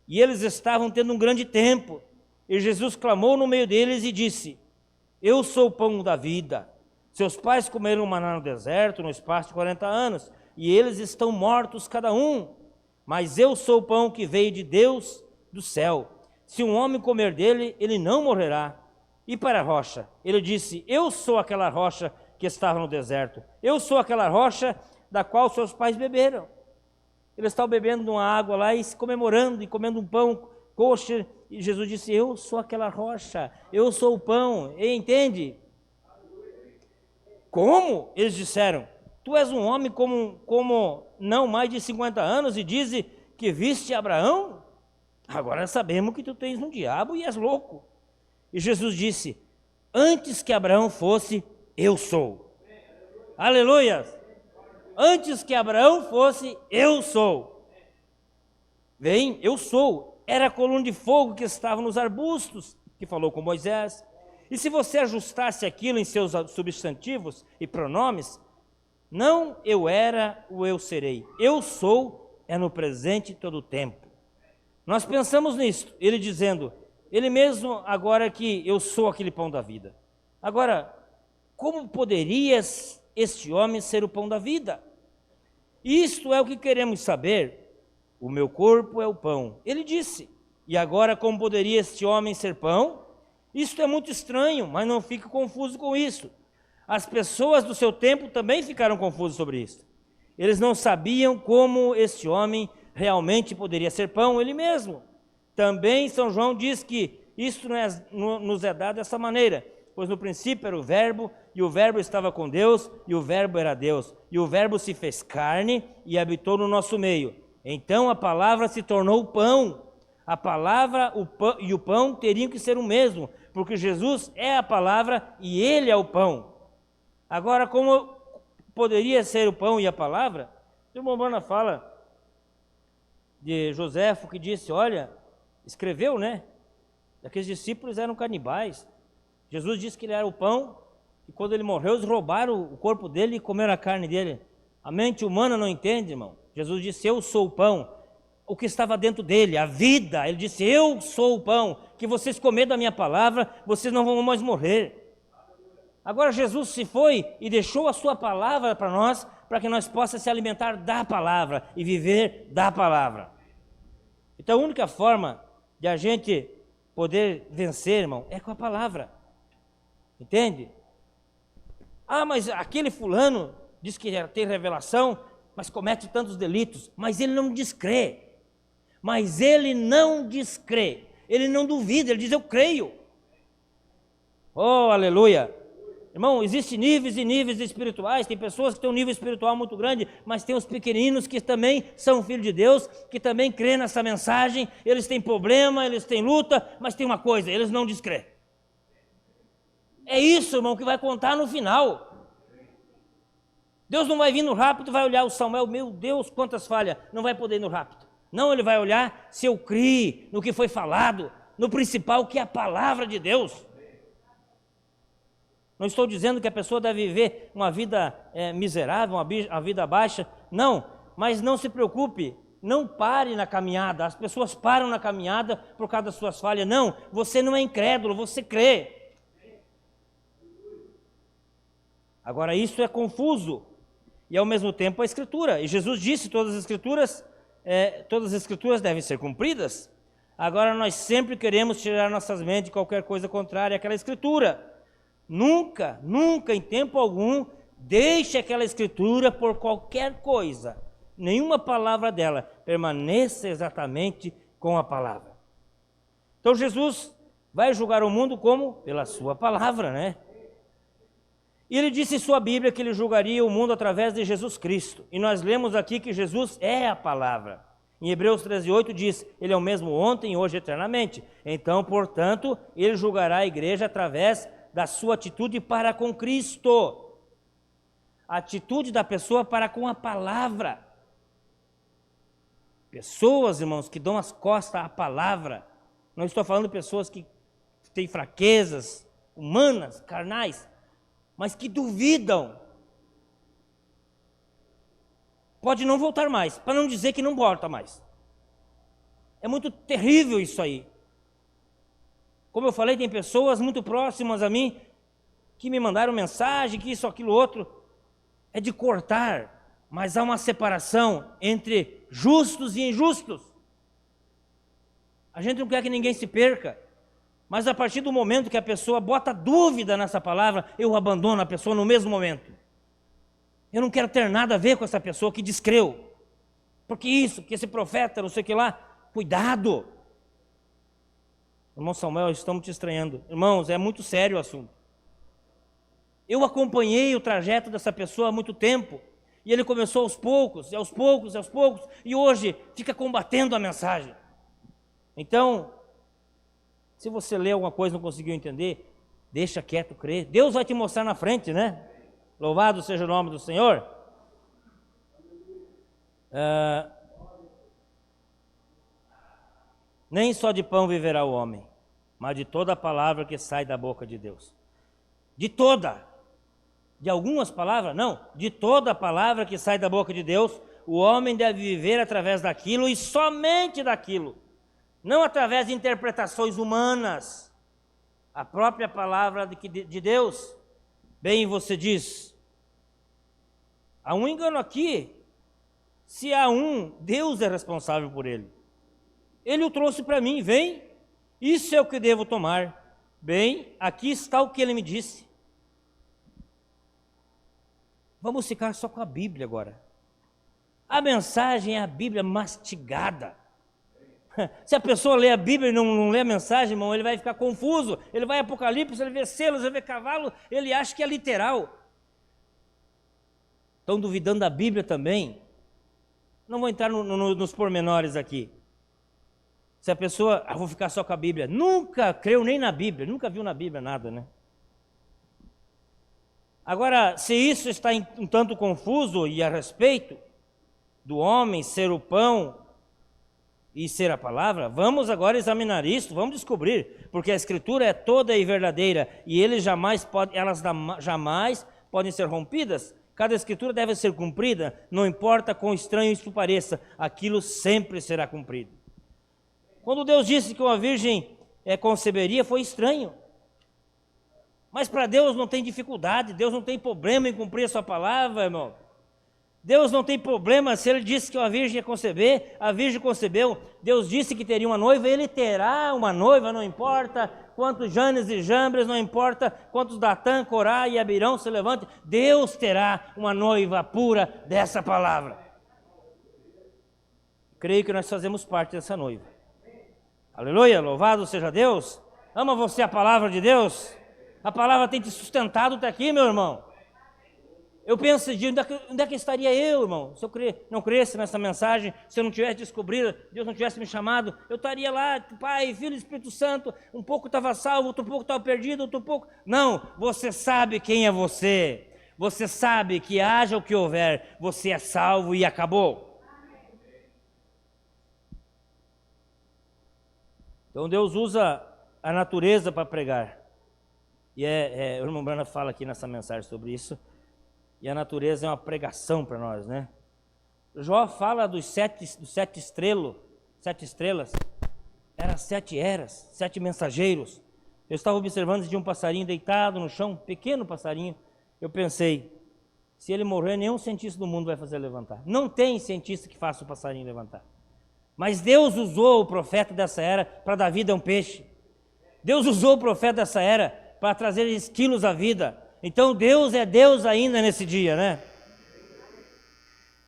E eles estavam tendo um grande tempo. E Jesus clamou no meio deles e disse: eu sou o pão da vida. Seus pais comeram maná no deserto, no espaço de 40 anos, e eles estão mortos cada um. Mas eu sou o pão que veio de Deus do céu. Se um homem comer dele, ele não morrerá. E para a rocha, ele disse: eu sou aquela rocha que estava no deserto. Eu sou aquela rocha da qual seus pais beberam. Eles estavam bebendo de uma água lá e se comemorando e comendo um pão kosher. E Jesus disse: eu sou aquela rocha, eu sou o pão. E entende? Como? Eles disseram: tu és um homem como não mais de 50 anos e diz que viste Abraão? Agora sabemos que tu tens um diabo e és louco. E Jesus disse: antes que Abraão fosse, eu sou. Aleluia! Antes que Abraão fosse, eu sou. Vem, eu sou. Era a coluna de fogo que estava nos arbustos, que falou com Moisés. E se você ajustasse aquilo em seus substantivos e pronomes, não eu era, o eu serei. Eu sou é no presente todo o tempo. Nós pensamos nisso, ele dizendo, ele mesmo agora que eu sou aquele pão da vida. Agora, como poderias este homem ser o pão da vida? Isto é o que queremos saber. O meu corpo é o pão. Ele disse. E agora, como poderia este homem ser pão? Isto é muito estranho, mas não fique confuso com isso. As pessoas do seu tempo também ficaram confusas sobre isso. Eles não sabiam como este homem realmente poderia ser pão, ele mesmo. Também São João diz que isto nos é dado dessa maneira, pois no princípio era o verbo, e o verbo estava com Deus, e o verbo era Deus. E o verbo se fez carne e habitou no nosso meio. Então a palavra se tornou pão. A palavra e o pão teriam que ser o mesmo, porque Jesus é a palavra e ele é o pão. Agora, como poderia ser o pão e a palavra? O irmão Branham fala de Joséfo, que disse, olha, escreveu, né? Aqueles discípulos eram canibais. Jesus disse que ele era o pão, e quando ele morreu, eles roubaram o corpo dele e comeram a carne dele. A mente humana não entende, irmão. Jesus disse, eu sou o pão, o que estava dentro dele, a vida. Ele disse, eu sou o pão, que vocês comerem da minha palavra, vocês não vão mais morrer. Agora Jesus se foi e deixou a sua palavra para nós, para que nós possamos se alimentar da palavra e viver da palavra. Então a única forma de a gente poder vencer, irmão, é com a palavra. Entende? Ah, mas aquele fulano diz que tem revelação, mas comete tantos delitos, mas ele não descrê. Mas ele não descrê. Ele não duvida, ele diz, eu creio. Oh, aleluia. Irmão, existem níveis e níveis espirituais, tem pessoas que têm um nível espiritual muito grande, mas tem os pequeninos que também são filhos de Deus, que também crêem nessa mensagem, eles têm problema, eles têm luta, mas tem uma coisa, eles não descrêem. É isso, irmão, que vai contar no final. Deus não vai vir no rápido e vai olhar o Samuel, meu Deus, quantas falhas, não vai poder ir no rápido. Não, ele vai olhar se eu criei no que foi falado, no principal que é a palavra de Deus. Não estou dizendo que a pessoa deve viver uma vida miserável, uma vida baixa. Não, mas não se preocupe, não pare na caminhada. As pessoas param na caminhada por causa das suas falhas. Não, você não é incrédulo, você crê. Agora isso é confuso e ao mesmo tempo a Escritura. E Jesus disse, todas as Escrituras devem ser cumpridas. Agora nós sempre queremos tirar nossas mentes de qualquer coisa contrária àquela Escritura. Nunca, nunca, em tempo algum, deixe aquela Escritura por qualquer coisa. Nenhuma palavra dela permaneça exatamente com a palavra. Então Jesus vai julgar o mundo como? Pela sua palavra, né? E ele disse em sua Bíblia que ele julgaria o mundo através de Jesus Cristo. E nós lemos aqui que Jesus é a palavra. Em Hebreus 13:8 diz, ele é o mesmo ontem, hoje e eternamente. Então, portanto, ele julgará a igreja através da sua atitude para com Cristo. A atitude da pessoa para com a palavra. Pessoas, irmãos, que dão as costas à palavra. Não estou falando de pessoas que têm fraquezas humanas, carnais, mas que duvidam. Pode não voltar mais, para não dizer que não volta mais. É muito terrível isso aí. Como eu falei, tem pessoas muito próximas a mim que me mandaram mensagem, que isso, aquilo, outro. É de cortar, mas há uma separação entre justos e injustos. A gente não quer que ninguém se perca, mas a partir do momento que a pessoa bota dúvida nessa palavra, eu abandono a pessoa no mesmo momento. Eu não quero ter nada a ver com essa pessoa que descreu. Porque isso, que esse profeta, não sei o que lá, cuidado. Irmão Samuel, estamos te estranhando. Irmãos, é muito sério o assunto. Eu acompanhei o trajeto dessa pessoa há muito tempo. E ele começou aos poucos, e hoje fica combatendo a mensagem. Então, se você lê alguma coisa e não conseguiu entender, deixa quieto, crê. Deus vai te mostrar na frente, né? Louvado seja o nome do Senhor. Nem só de pão viverá o homem, mas de toda a palavra que sai da boca de Deus. De toda. De algumas palavras? Não. De toda a palavra que sai da boca de Deus, o homem deve viver através daquilo e somente daquilo. Não através de interpretações humanas. A própria palavra de Deus. Bem, você diz, há um engano aqui. Se há um, Deus é responsável por ele. Ele o trouxe para mim, vem, isso é o que devo tomar. Bem, aqui está o que ele me disse. Vamos ficar só com a Bíblia agora. A mensagem é a Bíblia mastigada. Se a pessoa lê a Bíblia e não lê a mensagem, irmão, ele vai ficar confuso. Ele vai Apocalipse, ele vê selos, ele vê cavalo, ele acha que é literal. Estão duvidando da Bíblia também? Não vou entrar nos pormenores aqui. Se a pessoa, vou ficar só com a Bíblia, nunca creu nem na Bíblia, nunca viu na Bíblia nada, né? Agora, se isso está um tanto confuso e a respeito do homem ser o pão e ser a palavra, vamos agora examinar isso, vamos descobrir, porque a Escritura é toda e verdadeira e elas jamais podem ser rompidas. Cada Escritura deve ser cumprida, não importa quão estranho isso pareça, aquilo sempre será cumprido. Quando Deus disse que uma virgem conceberia, foi estranho. Mas para Deus não tem dificuldade, Deus não tem problema em cumprir a sua palavra, irmão. Deus não tem problema, se Ele disse que uma virgem ia conceber, a virgem concebeu. Deus disse que teria uma noiva, Ele terá uma noiva, não importa quantos Janes e Jambres, não importa quantos Datã, Corá e Abirão se levantem, Deus terá uma noiva pura dessa palavra. Creio que nós fazemos parte dessa noiva. Aleluia, louvado seja Deus. Ama você a palavra de Deus? A palavra tem te sustentado até aqui, meu irmão. Eu penso, onde é que estaria eu, irmão? Se eu não cresce nessa mensagem, se eu não tivesse descobrido, Deus não tivesse me chamado, eu estaria lá, Pai, Filho e Espírito Santo, um pouco estava salvo, outro pouco estava perdido, outro pouco... Não, você sabe quem é você. Você sabe que haja o que houver, você é salvo e acabou. Então Deus usa a natureza para pregar. E o irmão Brana fala aqui nessa mensagem sobre isso. E a natureza é uma pregação para nós, né? Jó fala dos sete estrelas. Eram 7 eras, 7 mensageiros. Eu estava observando de um passarinho deitado no chão, um pequeno passarinho. Eu pensei, se ele morrer, nenhum cientista do mundo vai fazer levantar. Não tem cientista que faça o passarinho levantar. Mas Deus usou o profeta dessa era para dar vida a um peixe. Deus usou o profeta dessa era para trazer esquilos à vida. Então Deus é Deus ainda nesse dia, né?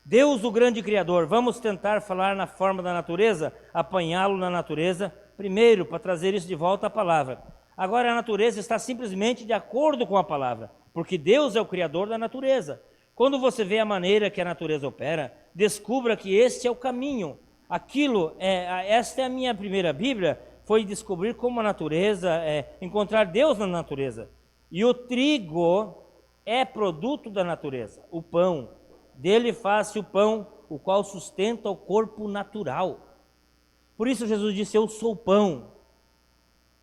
Deus, o grande Criador. Vamos tentar falar na forma da natureza, apanhá-lo na natureza, primeiro, para trazer isso de volta à palavra. Agora a natureza está simplesmente de acordo com a palavra, porque Deus é o Criador da natureza. Quando você vê a maneira que a natureza opera, descubra que este é o caminho. Esta é a minha primeira Bíblia, foi descobrir como a natureza, encontrar Deus na natureza. E o trigo é produto da natureza, o pão. Dele faz-se o pão, o qual sustenta o corpo natural. Por isso Jesus disse, eu sou o pão.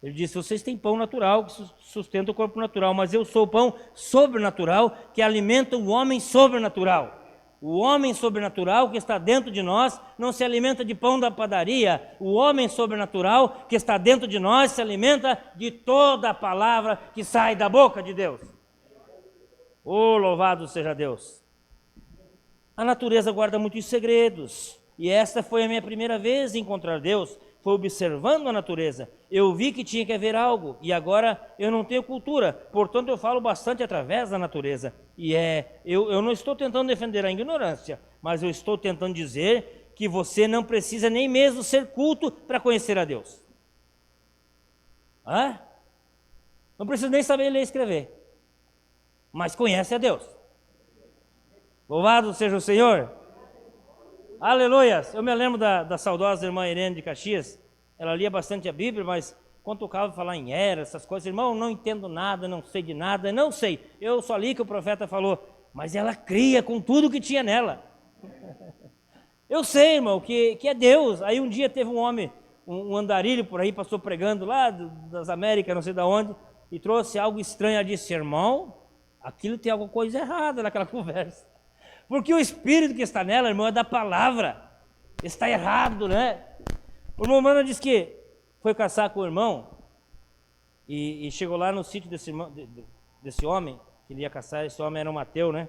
Ele disse, vocês têm pão natural, que sustenta o corpo natural, mas eu sou o pão sobrenatural, que alimenta o homem sobrenatural. O homem sobrenatural que está dentro de nós não se alimenta de pão da padaria. O homem sobrenatural que está dentro de nós se alimenta de toda a palavra que sai da boca de Deus. Oh, louvado seja Deus! A natureza guarda muitos segredos. E esta foi a minha primeira vez em encontrar Deus. Foi observando a natureza. Eu vi que tinha que haver algo. E agora eu não tenho cultura. Portanto, eu falo bastante através da natureza. E eu não estou tentando defender a ignorância. Mas eu estou tentando dizer que você não precisa nem mesmo ser culto para conhecer a Deus. Não precisa nem saber ler e escrever. Mas conhece a Deus. Louvado seja o Senhor. Aleluias. Eu me lembro da saudosa irmã Irene de Caxias. Ela lia bastante a Bíblia, mas quando tocava falar em era, essas coisas, irmão, não entendo nada, não sei de nada, não sei. Eu só li que o profeta falou, mas ela cria com tudo que tinha nela. Eu sei, irmão, que é Deus. Aí um dia teve um homem, um andarilho por aí, passou pregando lá das Américas, não sei de onde, e trouxe algo estranho. Ela disse, irmão, aquilo tem alguma coisa errada naquela conversa. Porque o espírito que está nela, irmão, é da palavra. Está errado, né? O irmão Mano disse que foi caçar com o irmão e chegou lá no sítio desse homem, que ele ia caçar. Esse homem era um ateu, né?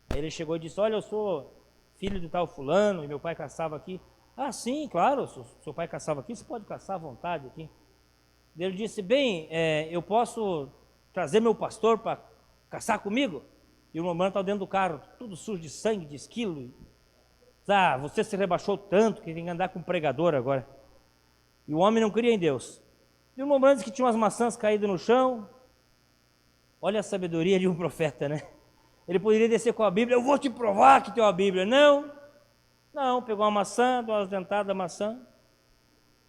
Aí ele chegou e disse, olha, eu sou filho de tal fulano e meu pai caçava aqui. Ah, sim, claro, seu pai caçava aqui, você pode caçar à vontade aqui. Ele disse, bem, eu posso trazer meu pastor para caçar comigo? E o irmão Branco estava dentro do carro, tudo sujo de sangue, de esquilo. Você se rebaixou tanto que tem que andar com um pregador agora. E o homem não cria em Deus. E o irmão Branco disse que tinha umas maçãs caídas no chão. Olha a sabedoria de um profeta, né? Ele poderia descer com a Bíblia, eu vou te provar que tem uma Bíblia. Não, pegou uma maçã, deu umas dentadas da maçã.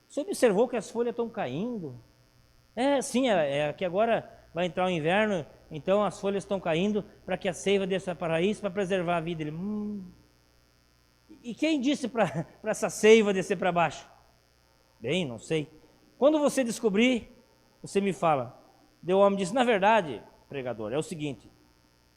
Você observou que as folhas estão caindo? Sim, que agora vai entrar o inverno, então as folhas estão caindo para que a seiva desça para a raiz, para preservar a vida. Ele, E quem disse para essa seiva descer para baixo? Bem, não sei. Quando você descobrir, você me fala. O homem disse, na verdade, pregador, é o seguinte,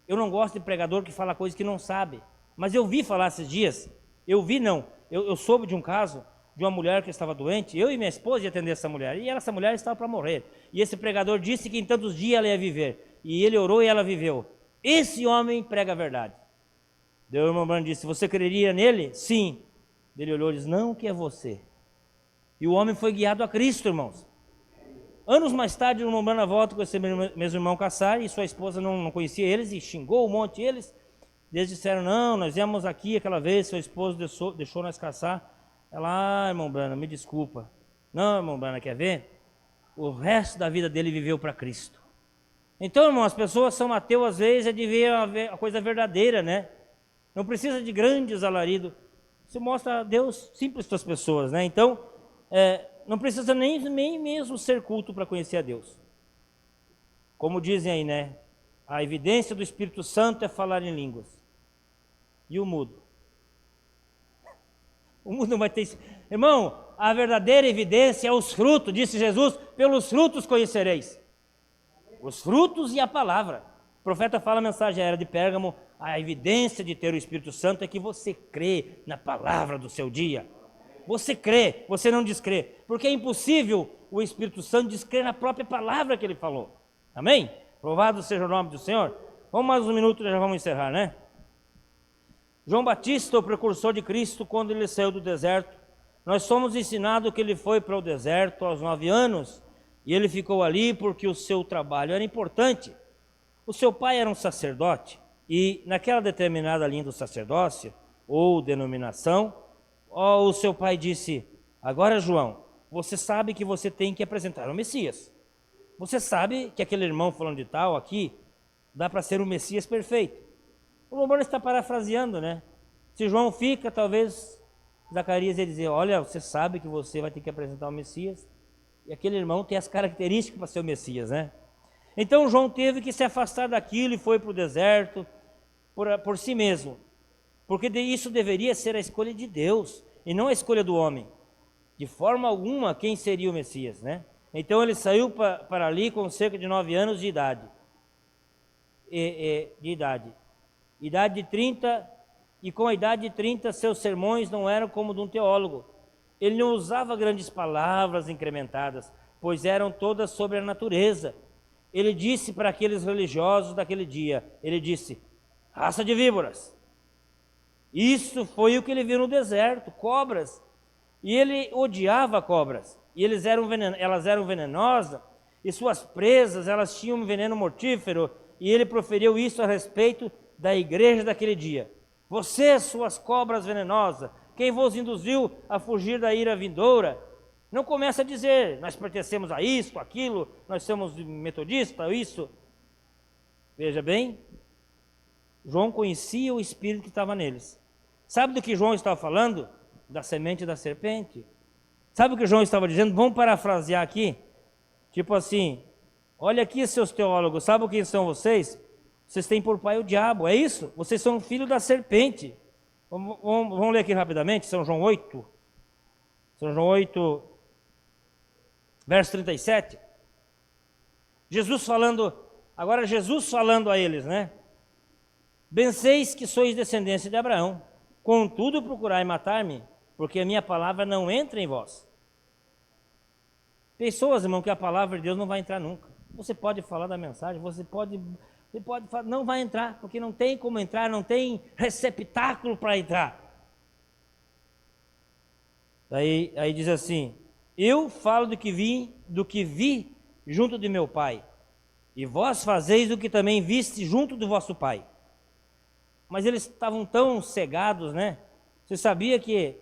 eu não gosto de pregador que fala coisas que não sabe. Mas eu vi falar esses dias, eu soube de um caso de uma mulher que estava doente, eu e minha esposa ia atender essa mulher, e essa mulher estava para morrer. E esse pregador disse que em tantos dias ela ia viver. E ele orou e ela viveu. Esse homem prega a verdade. O irmão Branco disse, você creria nele? Sim. Ele olhou e disse, não, que é você. E o homem foi guiado a Cristo, irmãos. Anos mais tarde, o irmão Branco volta com esse mesmo irmão caçar, e sua esposa não conhecia eles, e xingou um monte eles. Eles disseram, não, nós viemos aqui aquela vez, seu esposo deixou nós caçar. Ela, irmão Branco, me desculpa. Não, irmão Branco, quer ver? O resto da vida dele viveu para Cristo. Então, irmão, as pessoas são ateus, às vezes, de ver a coisa verdadeira, né? Não precisa de grandes alaridos. Você mostra a Deus simples para as pessoas, né? Então, não precisa nem mesmo ser culto para conhecer a Deus. Como dizem aí, né? A evidência do Espírito Santo é falar em línguas. E o mudo? O mundo não vai ter... Irmão, a verdadeira evidência é os frutos, disse Jesus, pelos frutos conhecereis. os frutos e a palavra. O profeta fala, a mensagem era de Pérgamo, a evidência de ter o Espírito Santo é que você crê na palavra do seu dia. Você crê, você não descrê. Porque é impossível o Espírito Santo descrer na própria palavra que ele falou. Amém? Louvado seja o nome do Senhor. Vamos mais um minuto e já vamos encerrar, né? João Batista, o precursor de Cristo, quando ele saiu do deserto, nós somos ensinados que ele foi para o deserto aos 9 anos, e ele ficou ali porque o seu trabalho era importante. O seu pai era um sacerdote, e naquela determinada linha do sacerdócio, ou denominação, o seu pai disse, agora João, você sabe que você tem que apresentar o Messias. Você sabe que aquele irmão falando de tal aqui, dá para ser o Messias perfeito. O Lombardo está parafraseando, né? Se João fica, talvez Zacarias ia dizer, olha, você sabe que você vai ter que apresentar o Messias, e aquele irmão tem as características para ser o Messias, né? Então João teve que se afastar daquilo e foi para o deserto por si mesmo, porque isso deveria ser a escolha de Deus, e não a escolha do homem. De forma alguma, quem seria o Messias, né? Então ele saiu para ali com cerca de 9 anos de idade. Idade de 30, e com a idade de 30 seus sermões não eram como de um teólogo. Ele não usava grandes palavras incrementadas, pois eram todas sobre a natureza. Ele disse para aqueles religiosos daquele dia, ele disse, raça de víboras. Isso foi o que ele viu no deserto, cobras. E ele odiava cobras, e elas eram venenosas, e suas presas, elas tinham um veneno mortífero, e ele proferiu isso a respeito da igreja daquele dia. Vocês, suas cobras venenosas, quem vos induziu a fugir da ira vindoura? Não começa a dizer, nós pertencemos a isto, aquilo, nós somos metodistas, isso. Veja bem, João conhecia o Espírito que estava neles. Sabe do que João estava falando? Da semente da serpente. Sabe o que João estava dizendo? Vamos parafrasear aqui. Tipo assim, olha aqui seus teólogos, sabe quem são vocês? Vocês têm por pai o diabo, é isso? Vocês são filho da serpente. Vamos ler aqui rapidamente, São João 8. São João 8, verso 37. Jesus falando a eles, né? Penseis que sois descendência de Abraão, contudo procurai matar-me, porque a minha palavra não entra em vós. Pessoas, irmão, que a palavra de Deus não vai entrar nunca. Você pode falar da mensagem, você pode falar, não vai entrar, porque não tem como entrar, não tem receptáculo para entrar. Aí diz assim, eu falo do que vi junto de meu pai, e vós fazeis o que também viste junto do vosso pai. Mas eles estavam tão cegados, né? Você sabia que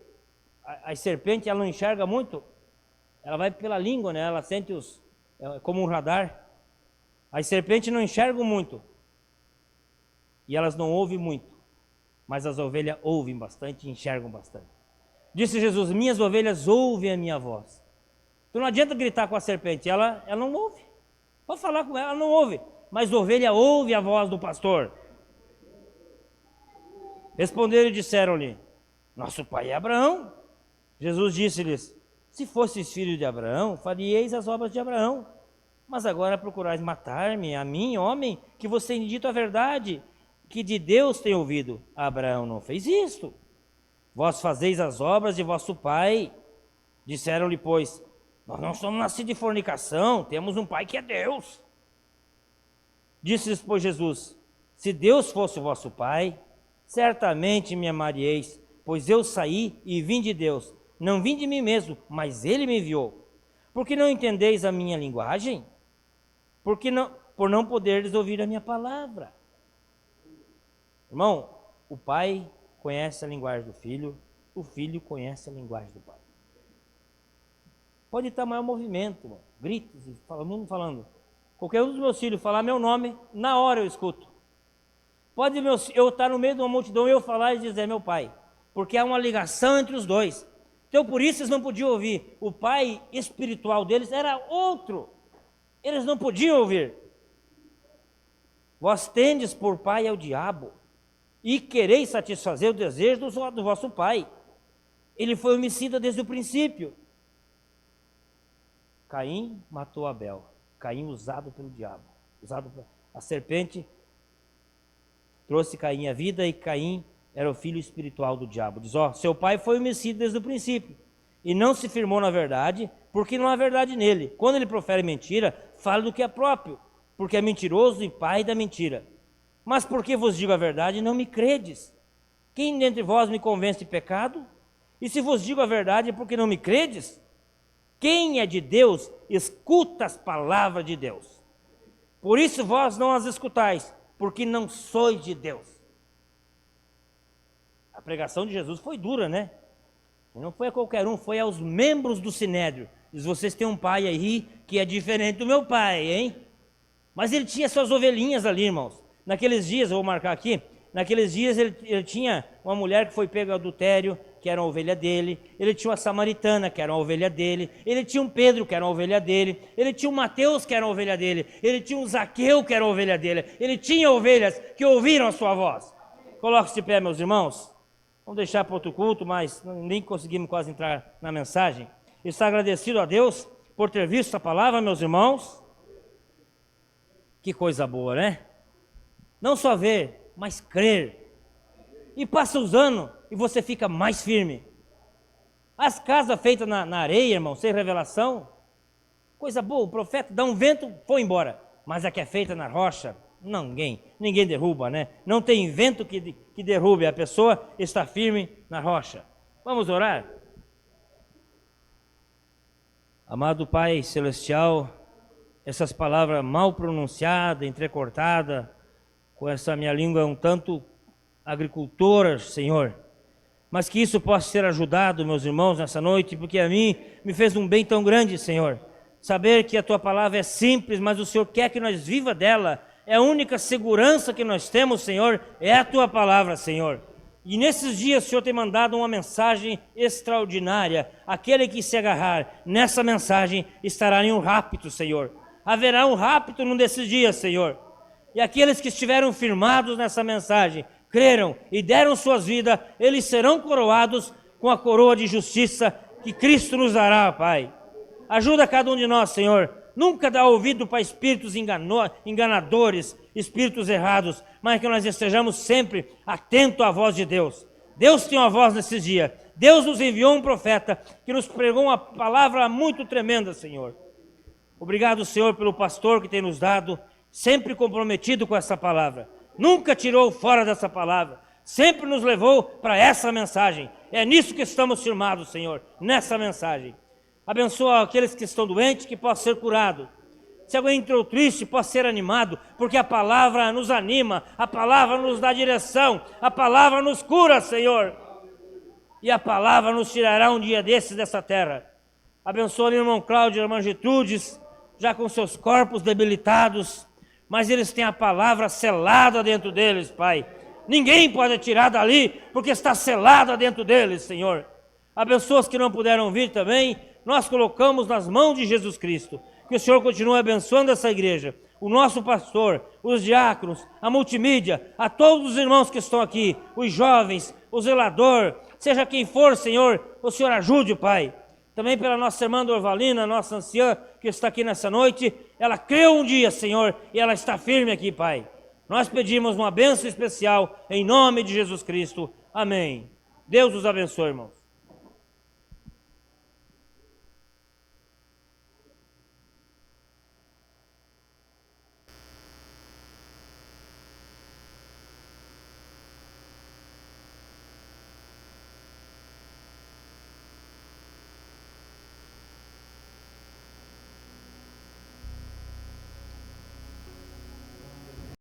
a serpente, ela não enxerga muito? Ela vai pela língua, né? Ela sente como um radar. As serpentes não enxergam muito. E elas não ouvem muito. Mas as ovelhas ouvem bastante e enxergam bastante. Disse Jesus, minhas ovelhas ouvem a minha voz. Então não adianta gritar com a serpente, ela não ouve. Pode falar com ela não ouve. Mas a ovelha ouve a voz do pastor. Responderam e disseram-lhe, nosso pai é Abraão. Jesus disse-lhes, se fosseis filhos de Abraão, faríeis as obras de Abraão. Mas agora procurais matar-me, a mim, homem, que vos tenho dito a verdade, que de Deus tenho ouvido. Abraão não fez isto. Vós fazeis as obras de vosso pai. Disseram-lhe, pois, nós não somos nascidos de fornicação, temos um pai que é Deus. Disse-lhes, pois, Jesus, se Deus fosse o vosso pai, certamente me amaríeis, pois eu saí e vim de Deus. Não vim de mim mesmo, mas Ele me enviou. Por que não entendeis a minha linguagem? Por não poderes ouvir a minha palavra. Irmão, o pai conhece a linguagem do filho, o filho conhece a linguagem do pai. Pode estar maior movimento, irmão, gritos, todo mundo falando. Qualquer um dos meus filhos falar meu nome, na hora eu escuto. Pode eu estar no meio de uma multidão e eu falar e dizer meu pai, porque há uma ligação entre os dois. Então por isso eles não podiam ouvir. O pai espiritual deles era outro. Eles não podiam ouvir. Vós tendes por pai ao diabo e quereis satisfazer o desejo do vosso pai. Ele foi homicida desde o princípio. Caim matou Abel. Caim usado pelo diabo. A serpente trouxe Caim à vida e Caim era o filho espiritual do diabo. Diz, seu pai foi homicida desde o princípio e não se firmou na verdade, porque não há verdade nele. Quando ele profere mentira, fala do que é próprio, porque é mentiroso e pai da mentira. Mas porque vos digo a verdade, não me credes. Quem dentre vós me convence de pecado? E se vos digo a verdade, é porque não me credes? Quem é de Deus, escuta as palavras de Deus. Por isso vós não as escutais, porque não sois de Deus. A pregação de Jesus foi dura, né? Não foi a qualquer um, foi aos membros do Sinédrio. Diz, vocês têm um pai aí que é diferente do meu pai, hein? Mas ele tinha suas ovelhinhas ali, irmãos. Naqueles dias, eu vou marcar aqui, naqueles dias ele tinha uma mulher que foi pega em adultério, que era uma ovelha dele. Ele tinha uma samaritana, que era uma ovelha dele. Ele tinha um Pedro, que era uma ovelha dele. Ele tinha um Mateus, que era uma ovelha dele. Ele tinha um Zaqueu, que era uma ovelha dele. Ele tinha ovelhas que ouviram a sua voz. Coloque-se de pé, meus irmãos. Vamos deixar para outro culto, mas nem conseguimos quase entrar na mensagem. Está agradecido a Deus por ter visto a palavra, meus irmãos. Que coisa boa, né? Não só ver, mas crer. E passa os anos e você fica mais firme. As casas feitas na areia, irmão, sem revelação, coisa boa, o profeta dá um vento, foi embora. Mas a que é feita na rocha, ninguém derruba, né? Não tem vento que derrube, a pessoa está firme na rocha. Vamos orar? Amado Pai Celestial, essas palavras mal pronunciadas, entrecortadas, com essa minha língua um tanto agricultora, Senhor, mas que isso possa ser ajudado, meus irmãos, nessa noite, porque a mim me fez um bem tão grande, Senhor, saber que a Tua palavra é simples, mas o Senhor quer que nós viva dela. É a única segurança que nós temos, Senhor, é a Tua palavra, Senhor. E nesses dias o Senhor tem mandado uma mensagem extraordinária. Aquele que se agarrar nessa mensagem estará em um rapto, Senhor. Haverá um rapto num desses dias, Senhor. E aqueles que estiveram firmados nessa mensagem, creram e deram suas vidas, eles serão coroados com a coroa de justiça que Cristo nos dará, Pai. Ajuda cada um de nós, Senhor. Nunca dá ouvido para espíritos enganadores, espíritos errados, mas que nós estejamos sempre atentos à voz de Deus. Deus tem uma voz nesses dias. Deus nos enviou um profeta que nos pregou uma palavra muito tremenda, Senhor. Obrigado, Senhor, pelo pastor que tem nos dado, sempre comprometido com essa palavra. Nunca tirou fora dessa palavra. Sempre nos levou para essa mensagem. É nisso que estamos firmados, Senhor, nessa mensagem. Abençoa aqueles que estão doentes, que possam ser curados. Se alguém entrou triste, possa ser animado, porque a palavra nos anima, a palavra nos dá direção, a palavra nos cura, Senhor. E a palavra nos tirará um dia desses dessa terra. Abençoa o irmão Cláudio e a irmã Gertrudes, já com seus corpos debilitados, mas eles têm a palavra selada dentro deles, Pai. Ninguém pode tirar dali, porque está selada dentro deles, Senhor. Abençoa os que não puderam vir também. Nós colocamos nas mãos de Jesus Cristo. Que o Senhor continue abençoando essa igreja, o nosso pastor, os diáconos, a multimídia, a todos os irmãos que estão aqui, os jovens, o zelador, seja quem for, Senhor, o Senhor ajude, Pai. Também pela nossa irmã Dorvalina, nossa anciã, que está aqui nessa noite, ela creu um dia, Senhor, e ela está firme aqui, Pai. Nós pedimos uma bênção especial, em nome de Jesus Cristo. Amém. Deus os abençoe, irmãos.